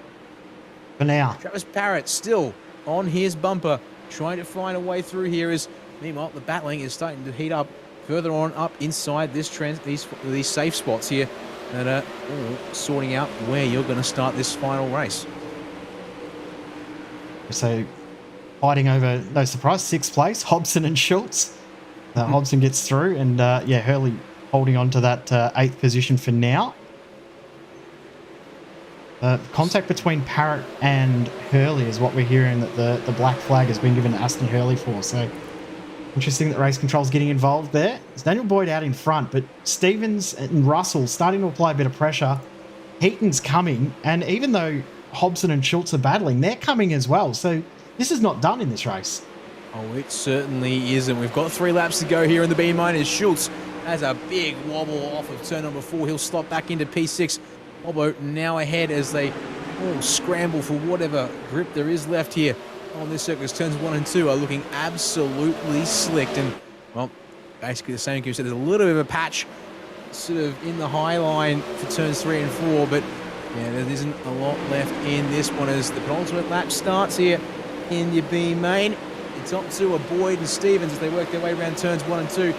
[SPEAKER 7] For now,
[SPEAKER 6] Travis Parrott still on his bumper, trying to find a way through here. As meanwhile the battling is starting to heat up further on up inside this these safe spots here that are all sorting out where you're going to start this final race.
[SPEAKER 7] So fighting over, no surprise, 6th place, Hobson and Schultz. Hobson gets through, and yeah, Hurley holding on to that 8th position for now. Contact between Parrott and Hurley is what we're hearing that the black flag has been given to Aston Hurley for. So interesting that race control's getting involved there. It's Daniel Boyd out in front, but Stevens and Russell starting to apply a bit of pressure. Heaton's coming, and even though Hobson and Schultz are battling, they're coming as well. So this is not done in this race.
[SPEAKER 6] Oh, it certainly isn't. We've got 3 laps to go here in the B minus. Schultz has a big wobble off of turn number 4. He'll slot back into P6. Bobo now ahead as they all scramble for whatever grip there is left here on this circuit. Turns 1 and 2 are looking absolutely slicked, and well, basically the same can be said. There's a little bit of a patch sort of in the high line for turns 3 and 4, but yeah, there isn't a lot left in this one as the penultimate lap starts here in your B main. The top 2 are Boyd and Stevens as they work their way around turns 1 and 2.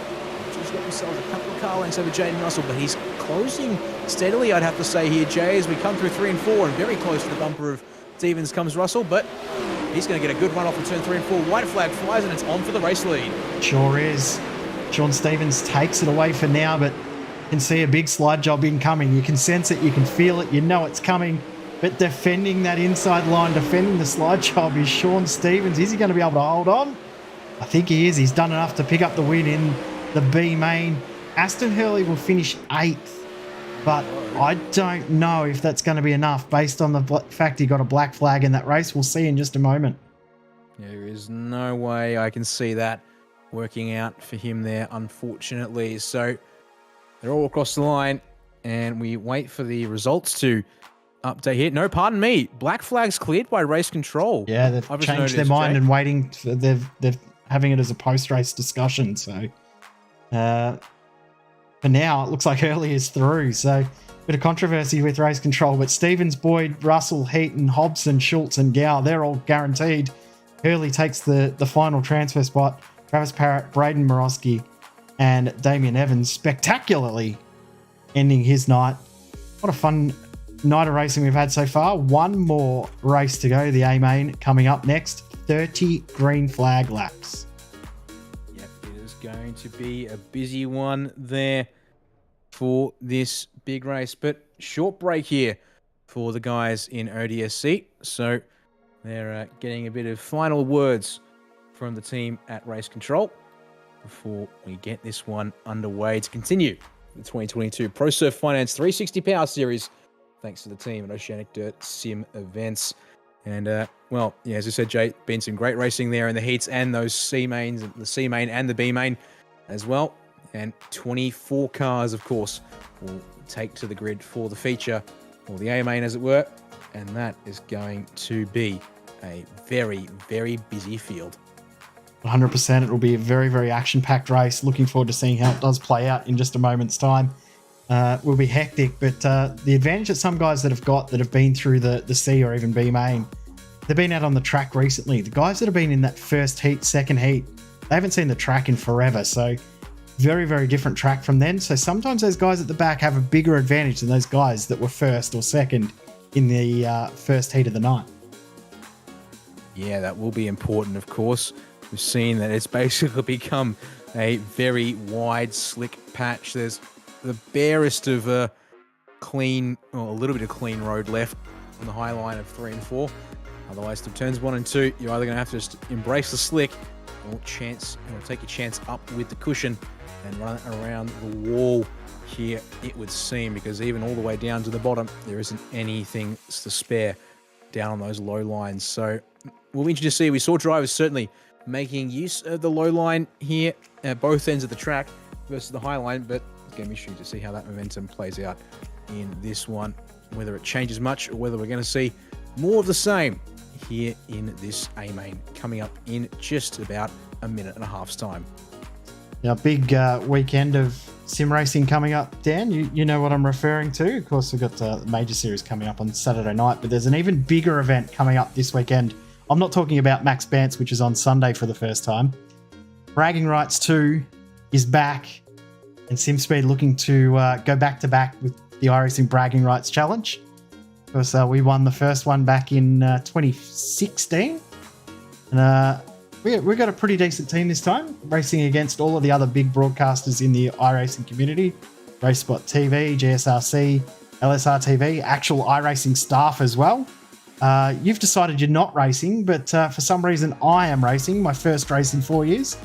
[SPEAKER 6] Just got themselves a couple of car lengths over Jaden Russell, but he's closing steadily, I'd have to say here, Jay, as we come through 3 and 4, and very close to the bumper of Stevens comes Russell, but he's going to get a good run off in turn 3 and 4. White flag flies, and it's on for the race lead.
[SPEAKER 7] Sure is. Sean Stevens takes it away for now, but you can see a big slide job incoming. You can sense it, you can feel it, you know it's coming. But defending that inside line, defending the slide job is Sean Stevens. Is he going to be able to hold on? I think he is. He's done enough to pick up the win in the B main. Aston Hurley will finish 8th, but I don't know if that's going to be enough based on the fact he got a black flag in that race. We'll see in just a moment.
[SPEAKER 6] There is no way I can see that working out for him there, unfortunately. So they're all across the line, and we wait for the results to update here. No, pardon me. Black flag's cleared by race control.
[SPEAKER 7] Yeah, they've changed their mind and waiting. They're having it as a post-race discussion. So for now, it looks like Hurley is through. So bit of controversy with race control, but Stevens, Boyd, Russell, Heaton, Hobson, Schultz, and Gow, they're all guaranteed. Hurley takes the final transfer spot. Travis Parrott, Braden Morosky, and Damien Evans spectacularly ending his night. What a fun night of racing we've had so far. One more race to go, the A main coming up next. 30 green flag laps.
[SPEAKER 6] Yep, it is going to be a busy one there for this big race, but short break here for the guys in ODSE. So they're getting a bit of final words from the team at Race Control before we get this one underway to continue the 2022 Proserv Finance 360 Power Series, thanks to the team at Oceanic Dirt Sim Events. And, well, yeah, as I said, Jay, been some great racing there in the heats and those C mains, the C main and the B main as well. And 24 cars, of course, will take to the grid for the feature, or the A main as it were. And that is going to be a very, very busy field.
[SPEAKER 7] 100%. It will be a very, very action-packed race. Looking forward to seeing how it does play out in just a moment's time. Will be hectic, but the advantage that some guys that have been through the C or even B main, they've been out on the track recently. The guys that have been in that first heat, second heat, they haven't seen the track in forever. So very, very different track from then. So sometimes those guys at the back have a bigger advantage than those guys that were first or second in the first heat of the night.
[SPEAKER 6] Yeah, that will be important, of course. We've seen that it's basically become a very wide, slick patch. There's the barest of clean, or a little bit of clean road left on the high line of 3 and 4. Otherwise, to turns 1 and 2, you're either going to have to just embrace the slick or take your chance up with the cushion and run it around the wall here, it would seem, because even all the way down to the bottom, there isn't anything to spare down on those low lines. So we'll be interested to see. We saw drivers certainly making use of the low line here at both ends of the track versus the high line, but it's going to be interesting to see how that momentum plays out in this one, whether it changes much or whether we're going to see more of the same here in this A main coming up in just about a minute and a half's time.
[SPEAKER 7] Now, big weekend of sim racing coming up, Dan. You know what I'm referring to. Of course, we've got the major series coming up on Saturday night, but there's an even bigger event coming up this weekend. I'm not talking about Max Bantz, which is on Sunday for the first time. Bragging Rights 2 is back, and SimSpeed looking to go back-to-back with the iRacing Bragging Rights Challenge. Of course, we won the first one back in 2016. And we got a pretty decent team this time, racing against all of the other big broadcasters in the iRacing community. RaceSpot TV, GSRC, LSR TV, actual iRacing staff as well. You've decided you're not racing, but for some reason I am racing, my first race in 4 years.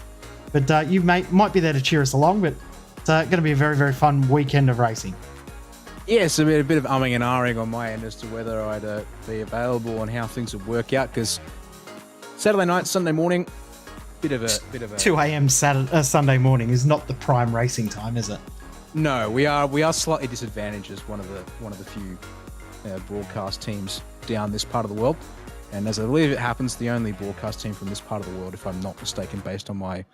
[SPEAKER 7] But you might be there to cheer us along, but it's going to be a very, very fun weekend of racing.
[SPEAKER 6] Yes, a bit of umming and ahhing on my end as to whether I'd be available and how things would work out, because Saturday night, Sunday morning, bit of a
[SPEAKER 7] 2 a.m. Sunday morning is not the prime racing time, is it?
[SPEAKER 6] No, we are slightly disadvantaged as one of the few broadcast teams down this part of the world, and as I believe it happens, the only broadcast team from this part of the world, if I'm not mistaken, based on my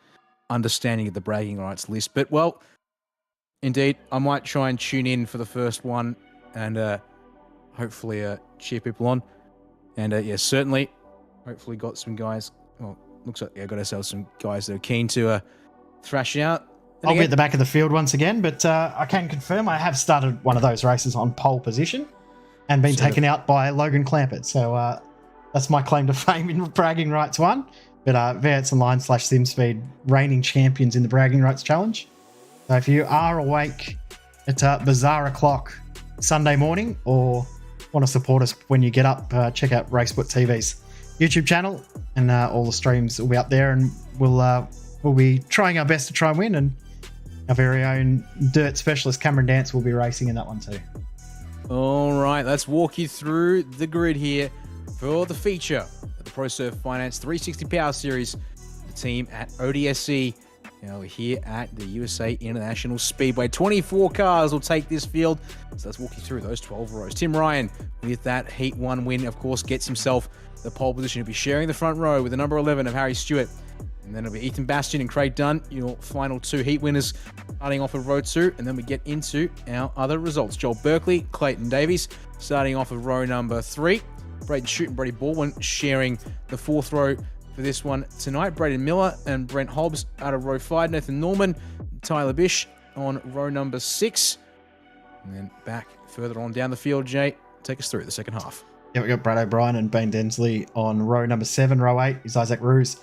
[SPEAKER 6] understanding of the bragging rights list. But well, indeed, I might try and tune in for the first one and hopefully cheer people on. And yeah, certainly, hopefully got some guys. Well, looks like got ourselves some guys that are keen to thrash it out. And
[SPEAKER 7] I'll be at the back of the field once again, but I can confirm I have started one of those races on pole position and been taken out by Logan Clampett. So that's my claim to fame in bragging rights one. But V8s Online / SimSpeed reigning champions in the bragging rights challenge. So if you are awake at bizarre o'clock Sunday morning or want to support us when you get up, check out Racebook TV's YouTube channel, and all the streams will be up there, and we'll be trying our best to try and win, and our very own dirt specialist Cameron Dance will be racing in that one too.
[SPEAKER 6] All right, let's walk you through the grid here for the feature of the Proserv Finance 360 Power Series. The team at ODSE, we're here at the USA International Speedway. 24 cars will take this field, so let's walk you through those 12 rows. Tim Ryan, with that Heat 1 win, of course, gets himself the pole position. He'll be sharing the front row with the number 11 of Harry Stewart. And then it'll be Ethan Bastian and Craig Dunn, your final two heat winners, starting off of row 2. And then we get into our other results. Joel Berkeley, Clayton Davies, starting off of row number 3. Braden Shute and Brady Baldwin sharing the 4th row for this one tonight. Braden Miller and Brent Hobbs out of row 5. Nathan Norman, Tyler Bish on row number 6. And then back further on down the field, Jay, take us through the second half.
[SPEAKER 7] Yeah, we got Brad O'Brien and Ben Densley on row number 7. Row 8 is Isaac Ruse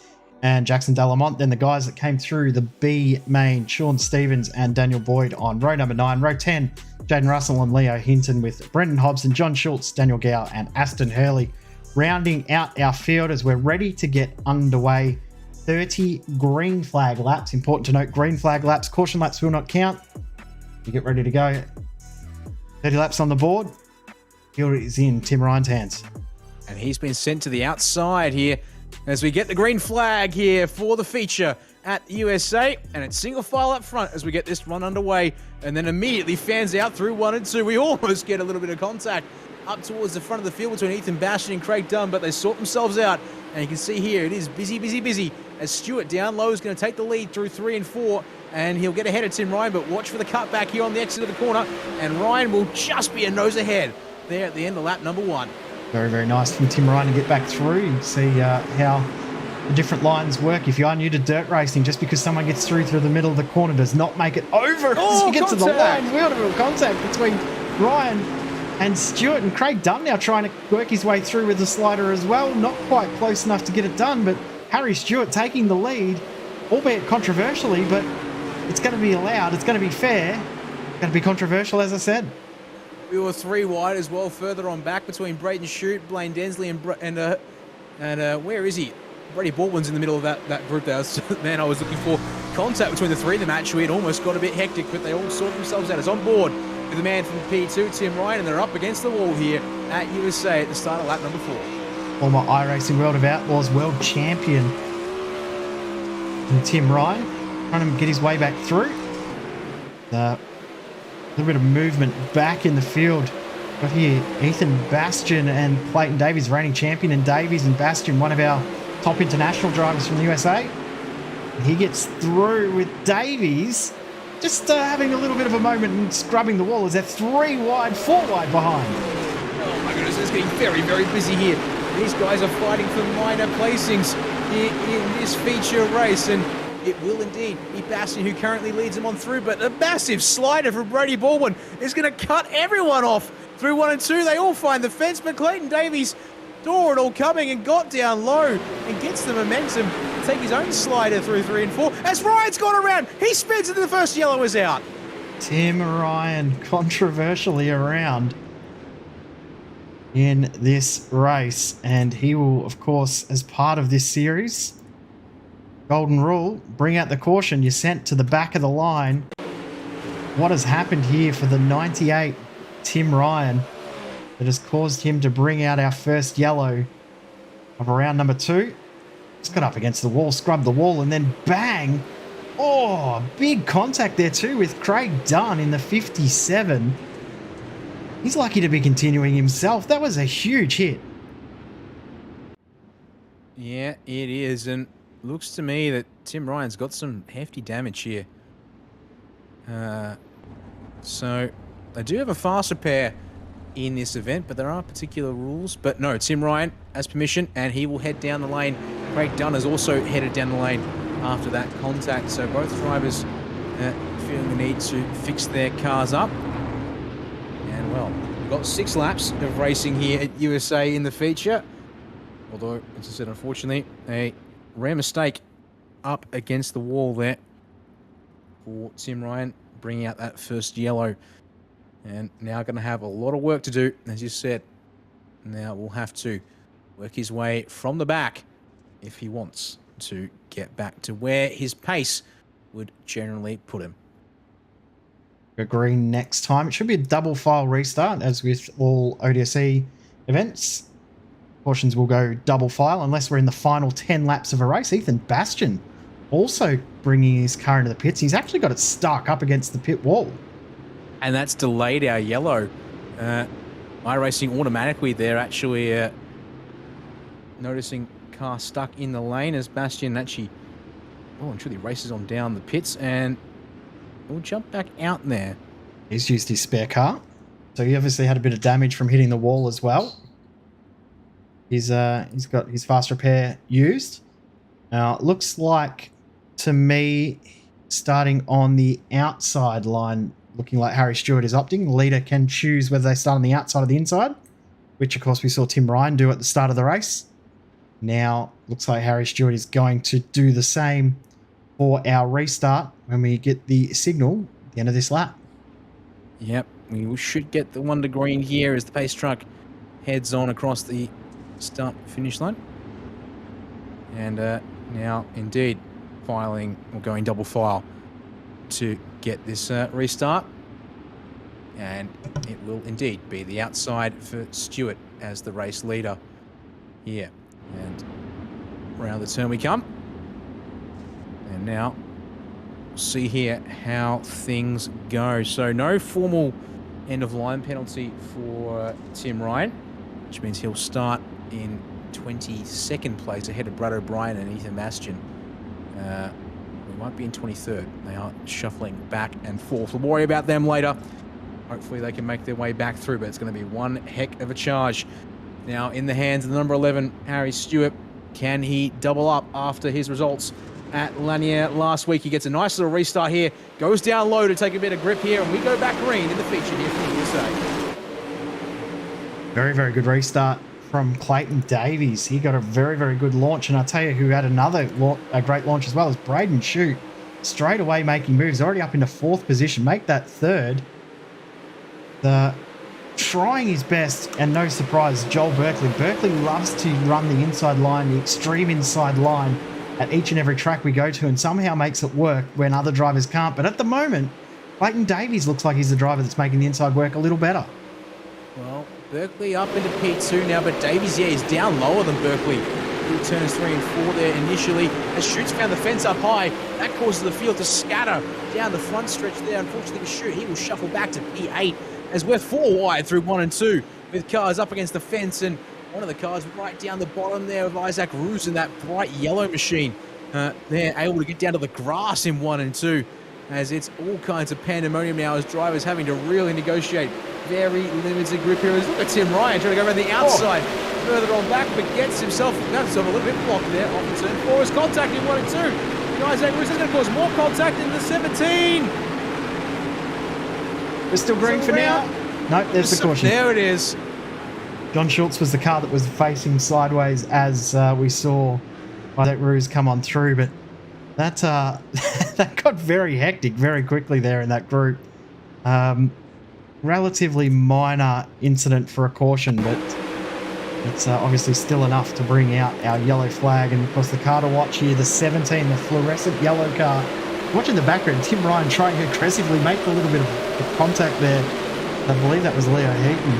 [SPEAKER 7] and Jackson Delamont. Then the guys that came through the B main, Sean Stevens and Daniel Boyd on row number 9. Row 10, Jaden Russell and Leo Hinton with Brendan Hobson, John Schultz, Daniel Gow and Aston Hurley, rounding out our field as we're ready to get underway. 30 green flag laps. Important to note, green flag laps, caution laps will not count. You get ready to go. 30 laps on the board. Field is in Tim Ryan's hands.
[SPEAKER 6] And he's been sent to the outside here as we get the green flag here for the feature at USA. And it's single file up front as we get this run underway. And then immediately fans out through 1 and 2. We almost get a little bit of contact up towards the front of the field between Ethan Bastian and Craig Dunn, but they sort themselves out. And you can see here it is busy as Stewart down low is going to take the lead through 3 and 4. And he'll get ahead of Tim Ryan, but watch for the cutback here on the exit of the corner. And Ryan will just be a nose ahead there at the end of lap number 1.
[SPEAKER 7] Very, very nice from Tim Ryan to get back through. You see how the different lines work. If you are new to dirt racing, just because someone gets through the middle of the corner does not make it over as you get to the line. Beautiful contact between Ryan and Stewart, and Craig Dunn now trying to work his way through with the slider as well. Not quite close enough to get it done, but Harry Stewart taking the lead, albeit controversially, but it's going to be allowed. It's going to be fair. It's going to be controversial, as I said.
[SPEAKER 6] We were 3 wide as well, further on back between Braden Shute, Blaine Densley, and where is he? Brady Baldwin's in the middle of that group there. Man, I was looking for contact between the 3 in the match. We had almost got a bit hectic, but they all sort themselves out. As on board with the man from P2, Tim Ryan, and they're up against the wall here at USA at the start of lap number 4.
[SPEAKER 7] Former iRacing World of Outlaws world champion and Tim Ryan trying to get his way back through. A little bit of movement back in the field. Got here Ethan Bastian and Clayton Davies, reigning champion, and Davies and Bastian, one of our top international drivers from the USA. He gets through with Davies just having a little bit of a moment and scrubbing the wall as they're 3 wide, 4 wide behind.
[SPEAKER 6] Oh my goodness, it's getting very, very busy here. These guys are fighting for minor placings here in this feature race, and it will indeed be Bastian who currently leads them on through, but a massive slider from Brady Baldwin is going to cut everyone off through 1 and 2. They all find the fence, but Clayton Davies saw it all coming and got down low and gets the momentum to take his own slider through 3 and 4. As Ryan's gone around, he spins and the first yellow is out.
[SPEAKER 7] Tim Ryan controversially around in this race, and he will, of course, as part of this series, golden rule, bring out the caution. You're sent to the back of the line. What has happened here for the 98 Tim Ryan that has caused him to bring out our first yellow of round number 2? Just got up against the wall, scrubbed the wall, and then bang! Oh, big contact there too with Craig Dunn in the 57. He's lucky to be continuing himself. That was a huge hit.
[SPEAKER 6] Yeah, it is, and looks to me that Tim Ryan's got some hefty damage here. So they do have a faster pair in this event, but there are particular rules. But no, Tim Ryan has permission, and he will head down the lane. Craig Dunn has also headed down the lane after that contact. So both drivers feeling the need to fix their cars up. And well, we've got 6 laps of racing here at USA in the feature. Although, as I said, unfortunately, a rare mistake up against the wall there for Tim Ryan, bringing out that first yellow. And now going to have a lot of work to do, as you said. Now we'll have to work his way from the back if he wants to get back to where his pace would generally put him.
[SPEAKER 7] Go green next time. It should be a double file restart, as with all ODSE events. Portions will go double file unless we're in the final 10 laps of a race. Ethan Bastian also bringing his car into the pits. He's actually got it stuck up against the pit wall.
[SPEAKER 6] And that's delayed our yellow. iRacing automatically there actually noticing car stuck in the lane as Bastian actually and truly races on down the pits and will jump back out there.
[SPEAKER 7] He's used his spare car. So he obviously had a bit of damage from hitting the wall as well. He's got his fast repair used. Now it looks like to me starting on the outside line, looking like Harry Stewart is opting. The leader can choose whether they start on the outside or the inside, which of course we saw Tim Ryan do at the start of the race. Now looks like Harry Stewart is going to do the same for our restart when we get the signal at the end of this lap.
[SPEAKER 6] Yep, we should get the one to green here as the pace truck heads on across the start finish line. And now indeed filing or going double file to get this restart. And it will indeed be the outside for Stewart as the race leader here. And around the turn we come. And now we'll see here how things go. So no formal end of line penalty for Tim Ryan, which means he'll start in 22nd place ahead of Brad O'Brien and Ethan Bastian. We might be in 23rd. They are shuffling back and forth. We'll worry about them later. Hopefully they can make their way back through, but it's going to be one heck of a charge. Now in the hands of the number 11, Harry Stewart. Can he double up after his results at Lanier last week? He gets a nice little restart here, goes down low to take a bit of grip here, and we go back green in the feature here from USA.
[SPEAKER 7] Very, very good restart from Clayton Davies. He got a very, very good launch, and I'll tell you who had a great launch as well as Braden Shute. Straight away making moves, already up into 4th position, make that 3rd. Trying his best, and no surprise, Joel Berkeley. Berkeley loves to run the inside line, the extreme inside line at each and every track we go to, and somehow makes it work when other drivers can't. But at the moment, Clayton Davies looks like he's the driver that's making the inside work a little better.
[SPEAKER 6] Well, Berkeley up into P2 now, but Davies, is down lower than Berkeley. Through turns 3 and 4 there initially. As Schute's found the fence up high, that causes the field to scatter down the front stretch there. Unfortunately for Schute, he will shuffle back to P8 as we're 4 wide through 1 and 2 with cars up against the fence, and one of the cars right down the bottom there with Isaac Roos in that bright yellow machine. They're able to get down to the grass in 1 and 2 as it's all kinds of pandemonium now as drivers having to really negotiate very limited grip here. Look at Tim Ryan trying to go around the outside, further on back, but gets himself a little bit blocked there off the turn 4. His contact in 1 and 2. And Isaac Roos is going to cause more contact in the 17.
[SPEAKER 7] We're still green for now. Nope, there's the caution.
[SPEAKER 6] There it is.
[SPEAKER 7] John Schultz was the car that was facing sideways as we saw Isaac Roos come on through, but that that got very hectic very quickly there in that group. Relatively minor incident for a caution, but it's obviously still enough to bring out our yellow flag. And of course the car to watch here, the 17, the fluorescent yellow car. Watching the background, Tim Ryan trying to aggressively make a little bit of contact there. I believe that was Leo Heaton.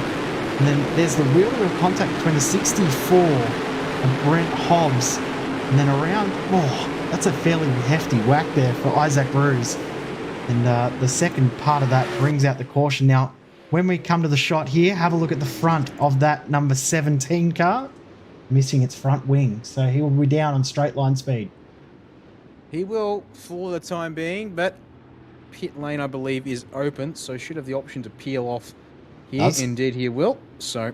[SPEAKER 7] And then there's the wheel-to-wheel contact between the 64 and Brent Hobbs. And then around, that's a fairly hefty whack there for Isaac Bruce. And the second part of that brings out the caution. Now, when we come to the shot here, have a look at the front of that number 17 car. Missing its front wing. So he will be down on straight line speed.
[SPEAKER 6] He will for the time being, but pit lane, I believe, is open, so should have the option to peel off here.
[SPEAKER 7] Does.
[SPEAKER 6] Indeed, he will. So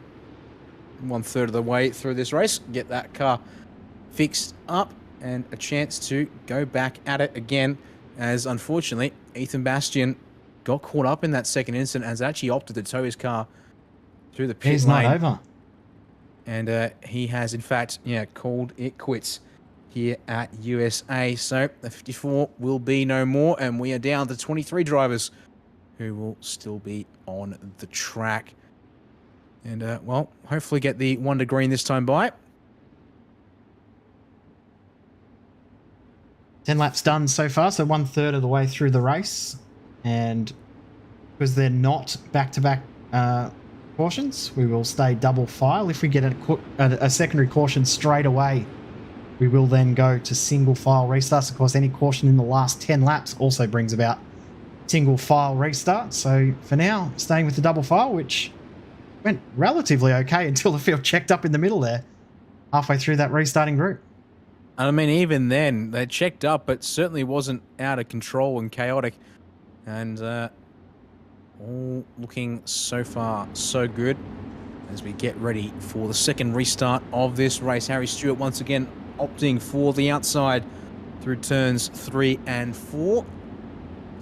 [SPEAKER 6] 1/3 of the way through this race, get that car fixed up and a chance to go back at it again, as unfortunately Ethan Bastian got caught up in that second incident, has actually opted to tow his car through the pit
[SPEAKER 7] He's
[SPEAKER 6] lane.
[SPEAKER 7] not over.
[SPEAKER 6] And he has, in fact, called it quits here at USA. So the 54 will be no more, and we are down to 23 drivers who will still be on the track. And, well, hopefully get the 1 to green this time by.
[SPEAKER 7] 10 laps done so far, so 1/3 of the way through the race. And because they're not back-to-back cautions, we will stay double file. If we get a secondary caution straight away, we will then go to single file restarts. Of course, any caution in the last 10 laps also brings about single file restart. So for now, staying with the double file, which went relatively okay until the field checked up in the middle there, halfway through that restarting group.
[SPEAKER 6] I mean, even then, they checked up, but certainly wasn't out of control and chaotic. And all looking so far so good as we get ready for the second restart of this race. Harry Stewart once again opting for the outside through turns 3 and 4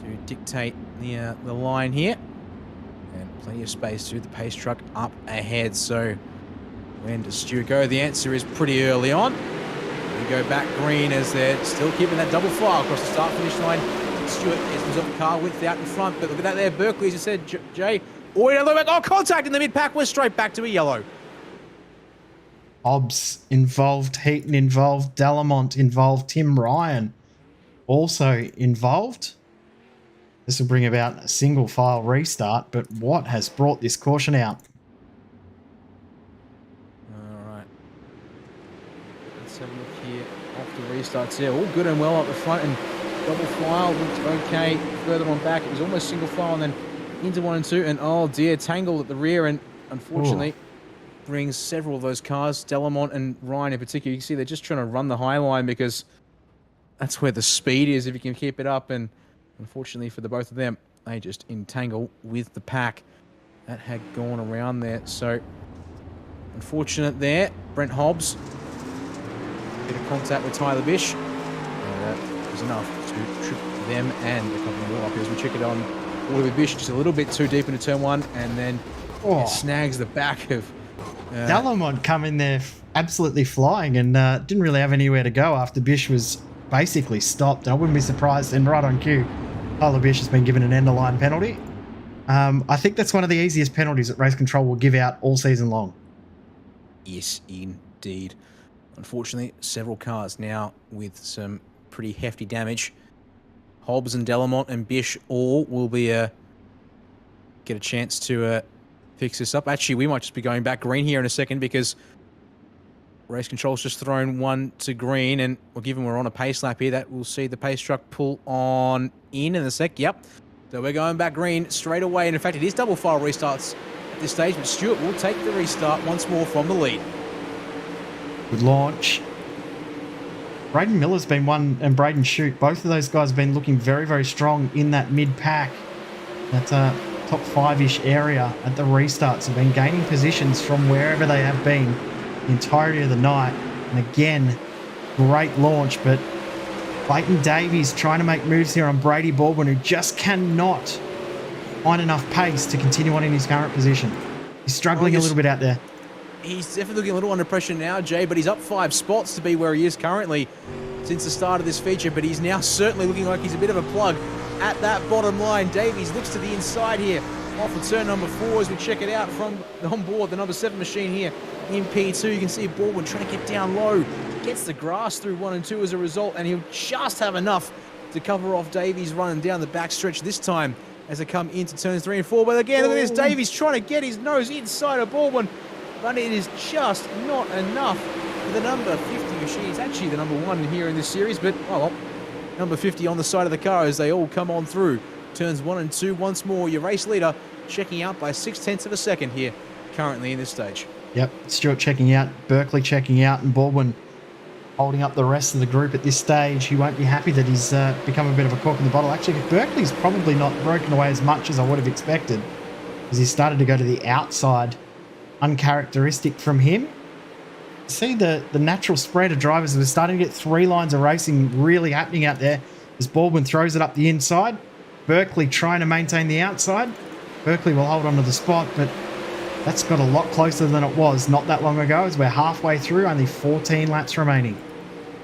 [SPEAKER 6] to dictate the line here. And plenty of space to the pace truck up ahead. So when does Stewart go? The answer is pretty early on. We go back green as they're still keeping that double file across the start-finish line. Stewart is up the car width out in front, but look at that there. Berkeley, as you said, Jay. Contact in the mid-pack. We're straight back to a yellow.
[SPEAKER 7] Hobbs involved, Heaton involved, Delamont involved, Tim Ryan also involved. This will bring about a single file restart, but what has brought this caution out?
[SPEAKER 6] All right. Let's have a look here. Off the restarts here. All good and well up the front, and double file looked okay. Further on back, it was almost single file, and then into 1 and 2, and oh dear, tangled at the rear, and unfortunately brings several of those cars, Delamont and Ryan in particular. You can see they're just trying to run the high line because that's where the speed is if you can keep it up, and unfortunately for the both of them, they just entangle with the pack that had gone around there. So unfortunate there. Brent Hobbs, bit of contact with Tyler Bish. That was enough to trip them and a couple more up here as we check it on Oliver Bish, just a little bit too deep into turn 1, and then it snags the back of
[SPEAKER 7] Delamont come in there absolutely flying and didn't really have anywhere to go after Bish was basically stopped. I wouldn't be surprised, and right on cue, Tyler Bish has been given an end-of-line penalty. I think that's one of the easiest penalties that Race Control will give out all season long.
[SPEAKER 6] Yes, indeed. Unfortunately, several cars now with some pretty hefty damage. Hobbs and Delamont and Bish all will be get a chance to fix this up. Actually, we might just be going back green here in a second because Race Control's just thrown 1 to green, and given we're on a pace lap here, that we'll see the pace truck pull on in a sec. Yep. So we're going back green straight away, and in fact, it is double file restarts at this stage, but Stewart will take the restart once more from the lead.
[SPEAKER 7] Good launch. Braden Miller's been one, and Braden Shute. Both of those guys have been looking very, very strong in that mid-pack. That top 5-ish area at the restarts have been gaining positions from wherever they have been the entirety of the night. And again, great launch, but Clayton Davies trying to make moves here on Brady Baldwin, who just cannot find enough pace to continue on in his current position. He's struggling a little bit out there.
[SPEAKER 6] He's definitely looking a little under pressure now, Jay, but he's up 5 spots to be where he is currently since the start of this feature, but he's now certainly looking like he's a bit of a plug at that bottom line. Davies looks to the inside here. Off of turn number 4 as we check it out from on board the number 7 machine here in P2. You can see Baldwin trying to get down low. Gets the grass through 1 and 2 as a result, and he'll just have enough to cover off Davies running down the backstretch this time as they come into turns 3 and 4. But again, look at this, Davies trying to get his nose inside of Baldwin, but it is just not enough for the number 50 machine. It's actually the number 1 here in this series, but oh well, number 50 on the side of the car as they all come on through. Turns 1 and 2 once more. Your race leader checking out by 0.6 of a second here currently in this stage.
[SPEAKER 7] Yep, Stewart checking out, Berkeley checking out, and Baldwin holding up the rest of the group at this stage. He won't be happy that he's become a bit of a cork in the bottle. Actually, Berkeley's probably not broken away as much as I would have expected, as he started to go to the outside. Uncharacteristic from him. See the natural spread of drivers. We're starting to get 3 lines of racing really happening out there as Baldwin throws it up the inside. Berkeley trying to maintain the outside. Berkeley will hold on to the spot, but that's got a lot closer than it was not that long ago, as we're halfway through, only 14 laps remaining.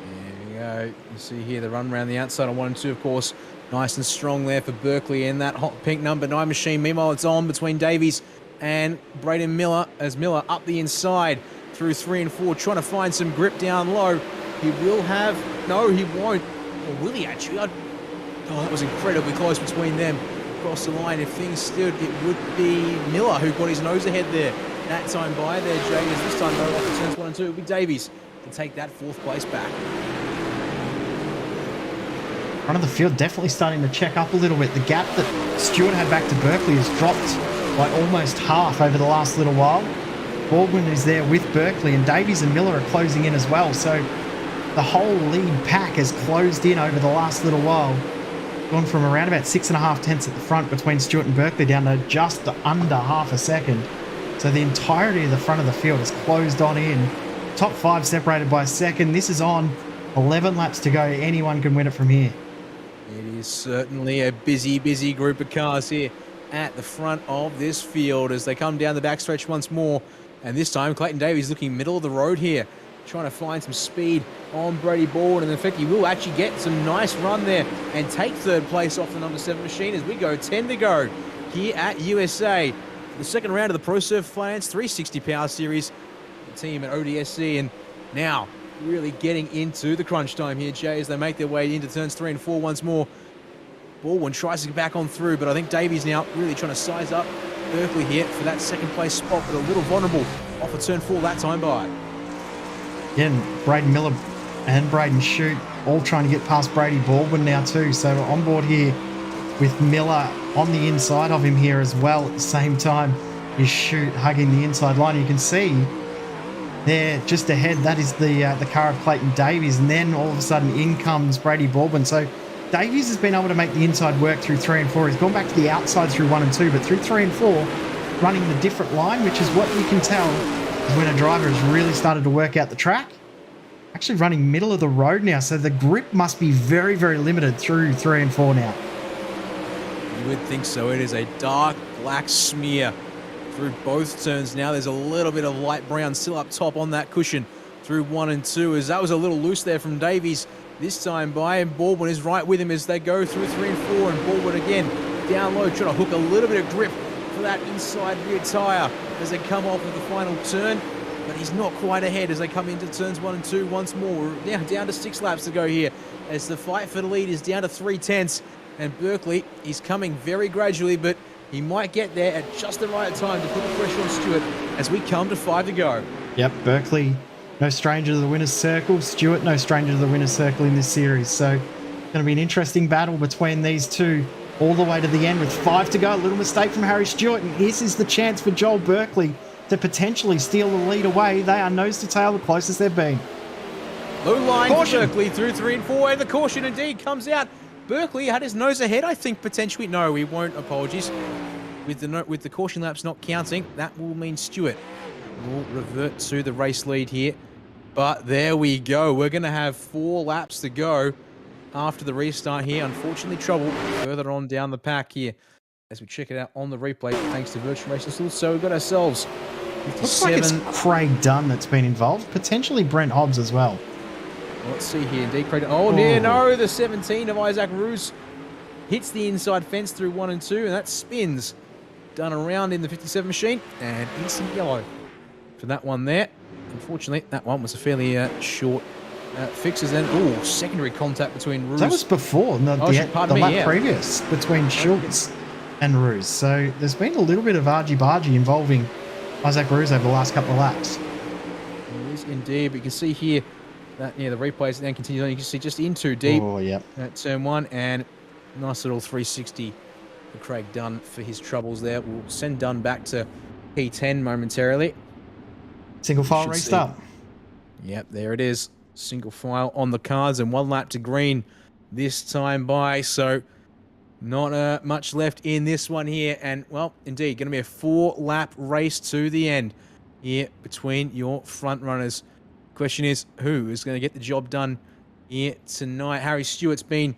[SPEAKER 6] There we go. You see here the run around the outside on 1 and 2, of course. Nice and strong there for Berkeley and that hot pink number 9 machine. Meanwhile, it's on between Davies and Braden Miller as Miller up the inside through 3 and 4, trying to find some grip down low. He will have... No, he won't. Or will he actually? Oh, that was incredibly close between them. Across the line, if things stood, it would be Miller who got his nose ahead there. That time by there, Jay, as this time though, off the turns 1 and 2, it will be Davies to take that 4th place back.
[SPEAKER 7] Front of the field definitely starting to check up a little bit. The gap that Stewart had back to Berkeley has dropped by almost half over the last little while. Baldwin is there with Berkeley, and Davies and Miller are closing in as well. So the whole lead pack has closed in over the last little while. Gone from around about 6.5 tenths at the front between Stewart and Berkeley down to just under half a second. So the entirety of the front of the field has closed on in. Top 5 separated by a second. This is on 11 laps to go. Anyone can win it from here.
[SPEAKER 6] It is certainly a busy group of cars here at the front of this field as they come down the backstretch once more. And this time, Clayton Davies looking middle of the road here, trying to find some speed on Brady Baldwin, and in fact he will actually get some nice run there and take 3rd place off the number 7 machine as we go 10 to go here at USA. The second round of the Proserv Finance 360 Power Series, the team at ODSE, and now really getting into the crunch time here, Jay, as they make their way into turns 3 and 4 once more. Baldwin tries to get back on through, but I think Davies now really trying to size up Berkeley here for that 2nd place spot, but a little vulnerable off of turn 4 that time by.
[SPEAKER 7] Again, Braden Miller and Braden Shute all trying to get past Brady Baldwin now too. So we're on board here with Miller on the inside of him here as well. At the same time, is Shute hugging the inside line. You can see there just ahead, that is the car of Clayton Davies. And then all of a sudden in comes Brady Baldwin. So Davies has been able to make the inside work through 3 and 4. He's gone back to the outside through 1 and 2, but through 3 and 4, running the different line, which is what you can tell is when a driver has really started to work out the track. Actually running middle of the road now, so the grip must be very, very limited through 3 and 4 now.
[SPEAKER 6] You would think so. It is a dark black smear through both turns now. There's a little bit of light brown still up top on that cushion through 1 and 2, as that was a little loose there from Davies this time by, and Baldwin is right with him as they go through 3 and 4, and Baldwin again down low trying to hook a little bit of grip for that inside rear tyre as they come off of the final turn, but he's not quite ahead as they come into turns 1 and 2 once more. We're now down to 6 laps to go here as the fight for the lead is down to 3 tenths, and Berkeley is coming very gradually, but he might get there at just the right time to put the pressure on Stewart as we come to 5 to go.
[SPEAKER 7] Yep, Berkeley, no stranger to the winner's circle. Stewart, no stranger to the winner's circle in this series. So going to be an interesting battle between these two all the way to the end with 5 to go. A little mistake from Harry Stewart, and this is the chance for Joel Berkeley to potentially steal the lead away. They are nose to tail the closest they've been.
[SPEAKER 6] Low line for Berkeley through 3 and 4, and the caution indeed comes out. Berkeley had his nose ahead, I think, potentially. No, he won't. Apologies. With the caution laps not counting, that will mean Stewart will revert to the race lead here. But there we go. We're going to have 4 laps to go after the restart here. Unfortunately, trouble further on down the pack here as we check it out on the replay, thanks to Virtual Racing Tools. So we've got ourselves 57.
[SPEAKER 7] Looks like it's Craig Dunn that's been involved, potentially Brent Hobbs as well.
[SPEAKER 6] Let's see here. Indeed, Craig. Oh, dear, no, the 17 of Isaac Roos hits the inside fence through 1 and 2, and that spins. Done around in the 57 machine, and instant yellow for that one there. Unfortunately, that one was a fairly short fixes. Then, secondary contact between Roos.
[SPEAKER 7] That was before the lap previous between Schultz and Roos. So there's been a little bit of argy-bargy involving Isaac Roos over the last couple of laps.
[SPEAKER 6] It is indeed, but you can see here that the replays then continue on. You can see just in too deep at turn 1, and nice little 360 for Craig Dunn for his troubles there. We'll send Dunn back to P10 momentarily.
[SPEAKER 7] Single file restart.
[SPEAKER 6] Yep, there it is. Single file on the cards, and 1 lap to green this time by. So not much left in this one here. And, well, indeed, going to be a 4-lap race to the end here between your front runners. Question is, who is going to get the job done here tonight? Harry Stewart's been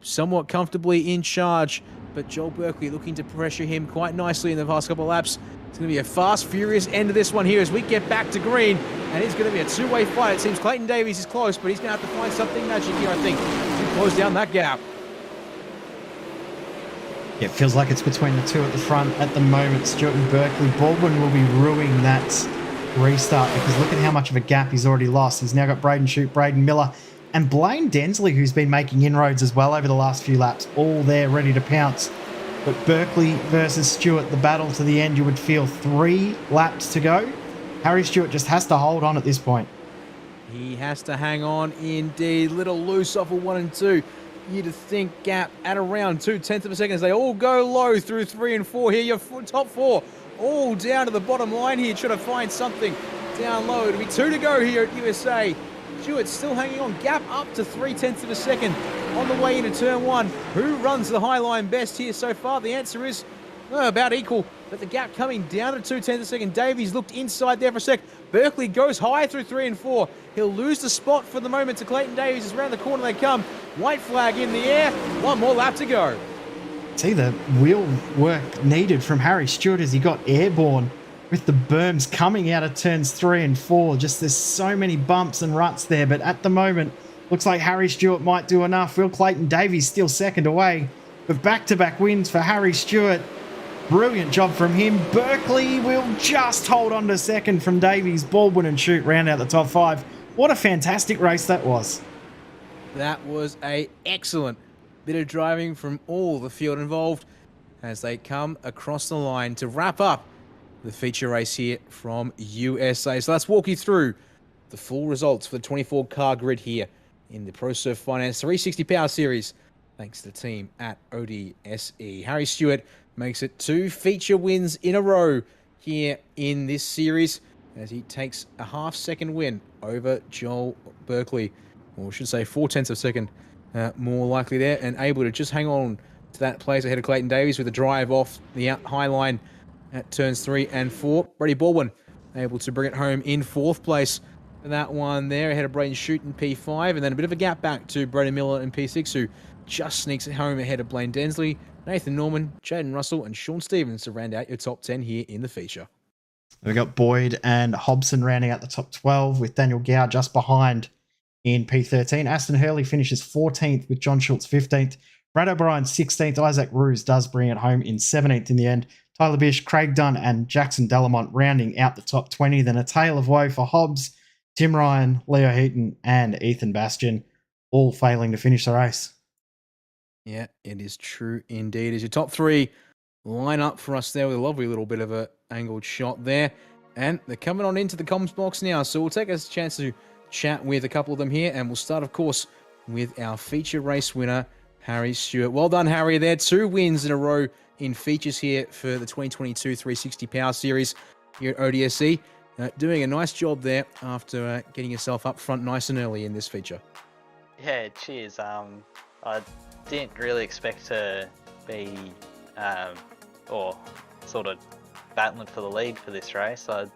[SPEAKER 6] somewhat comfortably in charge, but Joel Berkeley looking to pressure him quite nicely in the past couple of laps. It's going to be a fast, furious end of this one here as we get back to green, and it's going to be a 2-way fight. It seems Clayton Davies is close, but he's going to have to find something magic here, I think, to close down that gap.
[SPEAKER 7] Yeah, it feels like it's between the two at the front at the moment. Stewart and Berkeley. Baldwin will be ruining that restart because look at how much of a gap he's already lost. He's now got Braden Shute, Braden Miller, and Blaine Densley, who's been making inroads as well over the last few laps, all there ready to pounce. But Berkeley versus Stewart, the battle to the end, you would feel 3 laps to go. Harry Stewart just has to hold on at this point.
[SPEAKER 6] He has to hang on indeed. Little loose off of 1 and 2. You'd think gap at around 0.2 of a second as they all go low through 3 and 4 here. Your top 4 all down to the bottom line here, trying to find something down low. It'll be 2 to go here at USA. Stewart still hanging on. Gap up to 0.3 of a second on the way into turn 1. Who runs the high line best here so far? The answer is about equal, but the gap coming down to 0.2 of a second. Davies looked inside there for a sec. Berkeley goes high through 3 and 4. He'll lose the spot for the moment to Clayton Davies as around the corner they come. White flag in the air. 1 more lap to go.
[SPEAKER 7] See the wheel work needed from Harry Stewart as he got airborne with the berms coming out of turns 3 and 4. Just there's so many bumps and ruts there, but at the moment, looks like Harry Stewart might do enough. Will Clayton Davies still second away, but back-to-back wins for Harry Stewart. Brilliant job from him. Berkeley will just hold on to second from Davies. Baldwin and Shute round out the top 5. What a fantastic race that was.
[SPEAKER 6] That was a excellent bit of driving from all the field involved as they come across the line to wrap up the feature race here from USA. So let's walk you through the full results for the 24-car grid here in the Proserv Finance 360 Power Series, thanks to the team at ODSE. Harry Stewart makes it 2 feature wins in a row here in this series as he takes a half-second win over Joel Berkeley, or I should say 0.4 of a second more likely there, and able to just hang on to that place ahead of Clayton Davies with a drive off the high line at turns 3 and 4. Brady Baldwin able to bring it home in 4th place for that one there, ahead of Braden Shute in P5, and then a bit of a gap back to Braden Miller in P6, who just sneaks it home ahead of Blaine Densley, Nathan Norman, Jaden Russell, and Sean Stevens to round out your top 10 here in the feature.
[SPEAKER 7] We've got Boyd and Hobson rounding out the top 12 with Daniel Gow just behind in P13. Aston Hurley finishes 14th with John Schultz 15th. Brad O'Brien 16th. Isaac Roos does bring it home in 17th in the end. Tyler Bish, Craig Dunn, and Jackson Delamont rounding out the top 20. Then a tale of woe for Hobbs, Tim Ryan, Leo Heaton, and Ethan Bastian, all failing to finish the race.
[SPEAKER 6] Yeah, it is true indeed. As your top 3 line up for us there with a lovely little bit of a angled shot there. And they're coming on into the comms box now, so we'll take a chance to chat with a couple of them here, and we'll start, of course, with our feature race winner, Harry Stewart. Well done, Harry, there. 2 wins in a row in features here for the 2022 360 Power Series here at ODSE. Doing a nice job there after getting yourself up front nice and early in this feature.
[SPEAKER 8] Yeah, cheers. I didn't really expect to be, or sort of battling for the lead for this race. I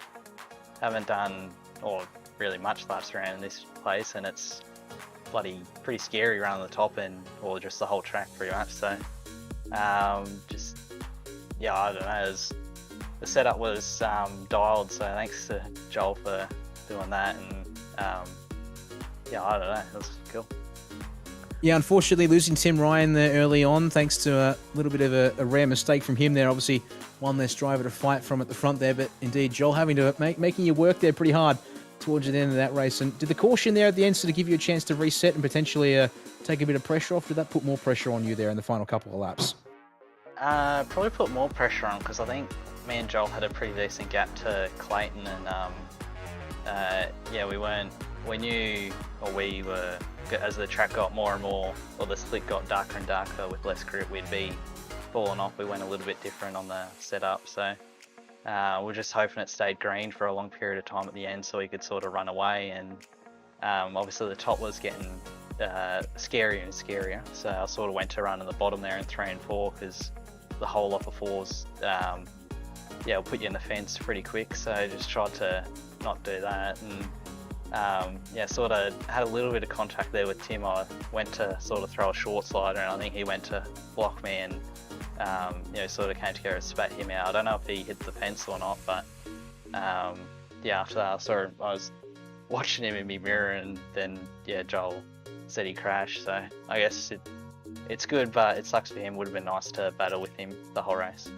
[SPEAKER 8] haven't done, or really much laps around in this place, and it's pretty scary around the top end, or just the whole track pretty much. So, just, yeah, I don't know. The setup was dialed, so thanks to Joel for doing that, and yeah, I don't know, it was cool.
[SPEAKER 6] Yeah, unfortunately losing Tim Ryan there early on, thanks to a little bit of a rare mistake from him there. Obviously, one less driver to fight from at the front there, but indeed, Joel having to making you work there pretty hard towards the end of that race. And did the caution there at the end sort of give you a chance to reset and potentially take a bit of pressure off? Did that put more pressure on you there in the final couple of laps?
[SPEAKER 8] Probably put more pressure on because I think me and Joel had a pretty decent gap to Clayton, and yeah, we knew as the track got more and more, or the split got darker and darker with less grip, we'd be falling off. We went a little bit different on the setup, so we're just hoping it stayed green for a long period of time at the end so we could sort of run away. And obviously the top was getting scarier and scarier, so I sort of went to run in the bottom there in 3 and 4 because the whole off of 4s yeah, will put you in the fence pretty quick, so I just tried to not do that. And yeah, sort of had a little bit of contact there with Tim. I went to sort of throw a short slider and I think he went to block me, and you know, sort of came together and spat him out. I don't know if he hit the fence or not, but yeah, after that I was watching him in my mirror, and then yeah, Joel said he crashed, so I guess it's good, but it sucks for him. Would have been nice to battle with him the whole race.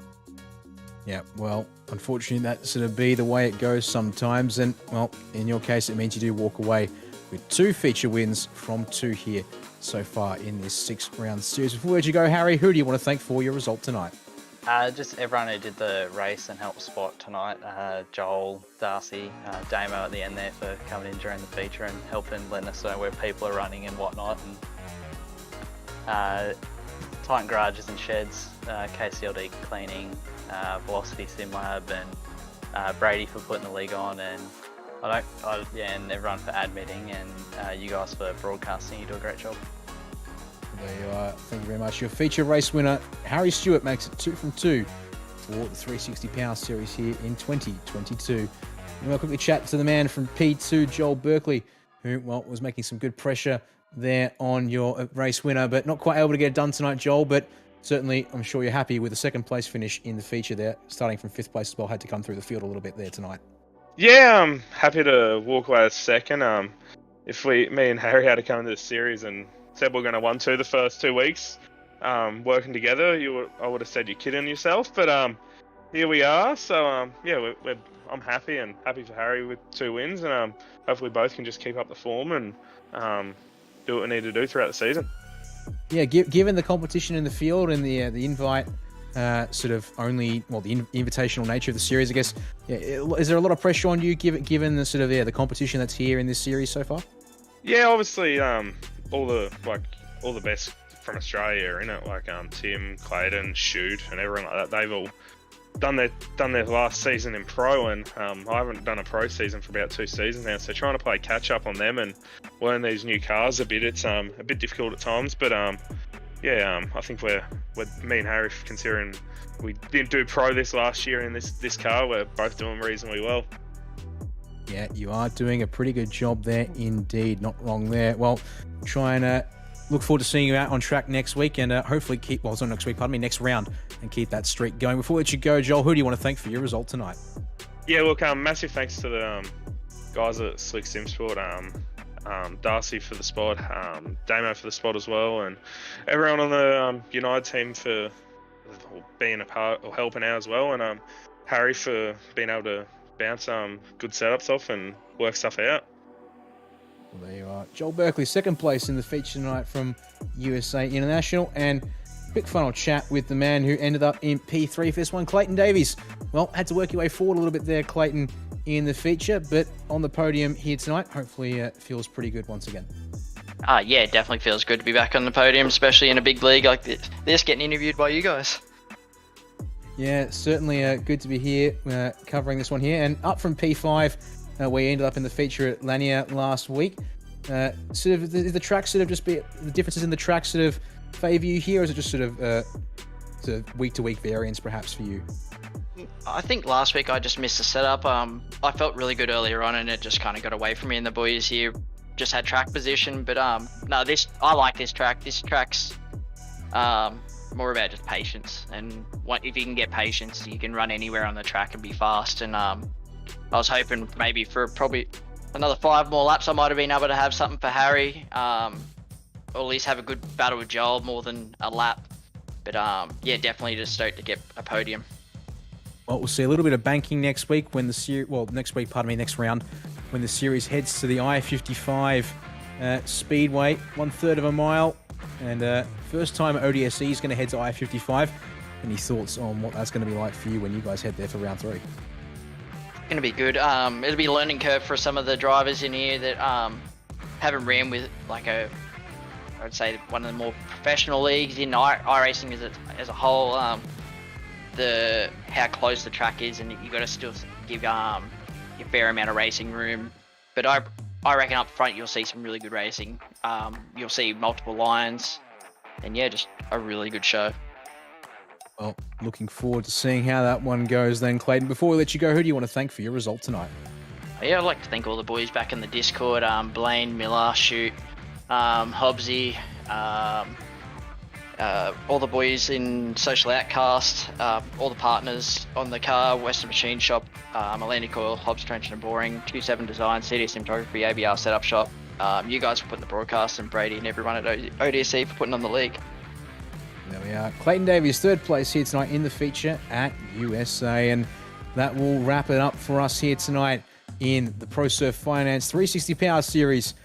[SPEAKER 6] Yeah, well, unfortunately, that sort of be the way it goes sometimes. And, well, in your case, it means you do walk away with 2 feature wins from 2 here so far in this 6-round series. Before we let you go, Harry, who do you want to thank for your result tonight?
[SPEAKER 8] Just everyone who did the race and helped spot tonight. Joel, Darcy, Damo at the end there for coming in during the feature and helping letting us know where people are running and whatnot. And Titan Garages and Sheds, KCLD Cleaning, Velocity SimLab, and Brady for putting the league on, and and everyone for admitting, and you guys for broadcasting. You do a great job.
[SPEAKER 6] There you are. Thank you very much. Your feature race winner, Harry Stewart, makes it 2 from 2 for the 360 Power Series here in 2022. And we'll quickly chat to the man from P2, Joel Berkeley, who, well, was making some good pressure there on your race winner, but not quite able to get it done tonight, Joel. But certainly, I'm sure you're happy with the 2nd place finish in the feature there, starting from 5th place as well. Had to come through the field a little bit there tonight.
[SPEAKER 9] Yeah, I'm happy to walk away as 2nd. If me and Harry had to come into the series and said we're going to 1-2 the first 2 weeks, working together, I would have said you're kidding yourself. But here we are. So yeah, I'm happy, and happy for Harry with 2 wins, and hopefully both can just keep up the form and do what we need to do throughout the season.
[SPEAKER 6] Yeah, given the competition in the field and the invite sort of only, well, the invitational nature of the series, I guess, yeah, is there a lot of pressure on you given the sort of the competition that's here in this series so far?
[SPEAKER 9] Yeah, obviously, all the best from Australia are in it, like Tim, Clayton, Shoot, and everyone like that. They've all done their last season in pro, and I haven't done a pro season for about 2 seasons now, so trying to play catch up on them and learn these new cars a bit, it's a bit difficult at times, but yeah, I think we're me and Harry, considering we didn't do pro this last year in this car, we're both doing reasonably well.
[SPEAKER 6] Yeah, you are doing a pretty good job there indeed, not wrong there. Well, try and look forward to seeing you out on track next week, and hopefully next round, and keep that streak going. Before we let you go, Joel, who do you want to thank for your result tonight?
[SPEAKER 9] Yeah, look, massive thanks to the guys at Slick SimSport, Darcy for the spot, Damo for the spot as well, and everyone on the United team for being a part or helping out as well, and Harry for being able to bounce good setups off and work stuff out.
[SPEAKER 6] Well, there you are. Joel Berkeley, 2nd place in the feature tonight from USA International, and quick final chat with the man who ended up in P3 for this one, Clayton Davies. Well, had to work your way forward a little bit there, Clayton, in the feature, but on the podium here tonight, hopefully it feels pretty good once again.
[SPEAKER 10] Yeah, it definitely feels good to be back on the podium, especially in a big league like this, getting interviewed by you guys.
[SPEAKER 6] Yeah, certainly good to be here covering this one here. And up from P5, we ended up in the feature at Lanier last week. Sort of the track sort of just be the differences in the track sort of favour you here, or is it just sort of week to week variance perhaps for you?
[SPEAKER 10] I think last week I just missed the setup. I felt really good earlier on, and it just kind of got away from me. And the boys here just had track position, but no, I like this track. This track's more about just patience, and if you can get patience, you can run anywhere on the track and be fast. And I was hoping maybe for probably another 5 more laps I might have been able to have something for Harry, or at least have a good battle with Joel more than a lap. But yeah, definitely just stoked to get a podium.
[SPEAKER 6] Well, we'll see a little bit of banking next week when next round, when the series heads to the I-55 Speedway, 1/3 of a mile, and first time ODSE is going to head to I-55. Any thoughts on what that's going to be like for you when you guys head there for round 3?
[SPEAKER 10] It's going to be good. It'll be a learning curve for some of the drivers in here that haven't ran with like I would say one of the more professional leagues in iRacing as a whole. How close the track is, and you got to still give your fair amount of racing room. But I reckon up front you'll see some really good racing. You'll see multiple lines, and yeah, just a really good show.
[SPEAKER 6] Well, looking forward to seeing how that one goes then, Clayton. Before we let you go, who do you want to thank for your result tonight?
[SPEAKER 10] Yeah, I'd like to thank all the boys back in the Discord, Blaine, Miller, Shoot, Hobbsy, all the boys in Social Outcast, all the partners on the car, Western Machine Shop, Atlantic Oil, Hobbs Trench and Boring, 27 Design, CD Cinematography, ABR Setup Shop, you guys for putting the broadcast, and Brady and everyone at ODSE for putting on the league.
[SPEAKER 6] There we are. Clayton Davies, 3rd place here tonight in the feature at USA, and that will wrap it up for us here tonight in the Proserv Finance 360 Power Series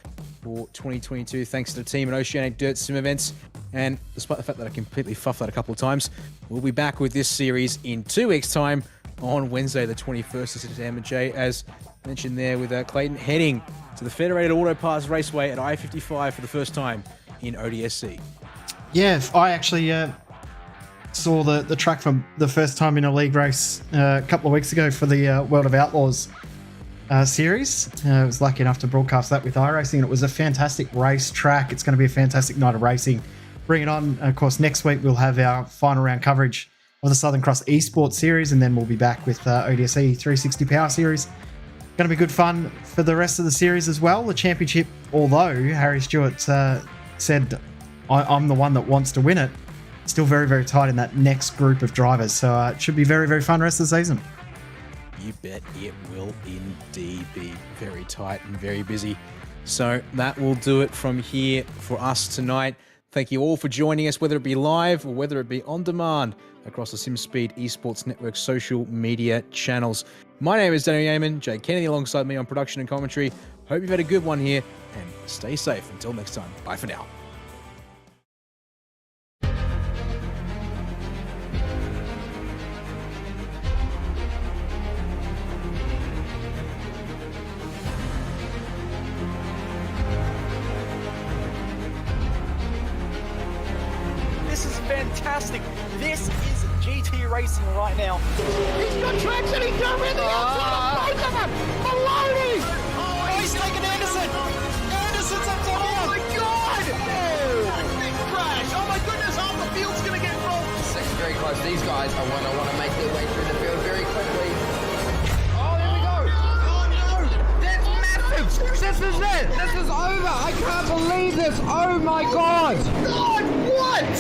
[SPEAKER 6] for 2022. Thanks to the team at Oceanic Dirt Sim Events. And despite the fact that I completely fuffed that a couple of times, we'll be back with this series in 2 weeks' time on Wednesday, the 21st of September. Jay, as mentioned there with Clayton, heading to the Federated Auto Parts Raceway at I-55 for the first time in ODSE.
[SPEAKER 7] Yeah, I actually saw the track for the first time in a league race a couple of weeks ago for the World of Outlaws series. I was lucky enough to broadcast that with iRacing, and it was a fantastic race track. It's going to be a fantastic night of racing. Bring it on. Of course, next week we'll have our final round coverage of the Southern Cross Esports Series, and then we'll be back with ODSE 360 Power Series. Going to be good fun for the rest of the series as well. The championship, although Harry Stewart said I'm the one that wants to win it, still very, very tight in that next group of drivers. So it should be very, very fun rest of the season.
[SPEAKER 6] You bet it will indeed be very tight and very busy. So that will do it from here for us tonight. Thank you all for joining us, whether it be live or whether it be on demand across the SimSpeed Esports Network social media channels. My name is Daniel Yeaman, Jay Kennedy alongside me on production and commentary. Hope you've had a good one here, and stay safe. Until next time, bye for now.
[SPEAKER 1] This is fantastic. This is GT racing right now.
[SPEAKER 2] He's got traction. He's going in the outside of both of them. Maloney.
[SPEAKER 1] Oh, he's taking Anderson. Anderson's up to
[SPEAKER 2] Oh my God. Oh, big crash. Oh my goodness. Half the field's going to get rolled.
[SPEAKER 3] Second very close. These guys are want to make their way through the field very quickly. Oh, there we go.
[SPEAKER 2] Oh no.
[SPEAKER 3] That's massive.
[SPEAKER 11] This is it. This is over. I can't believe this. Oh my God.
[SPEAKER 2] God, what?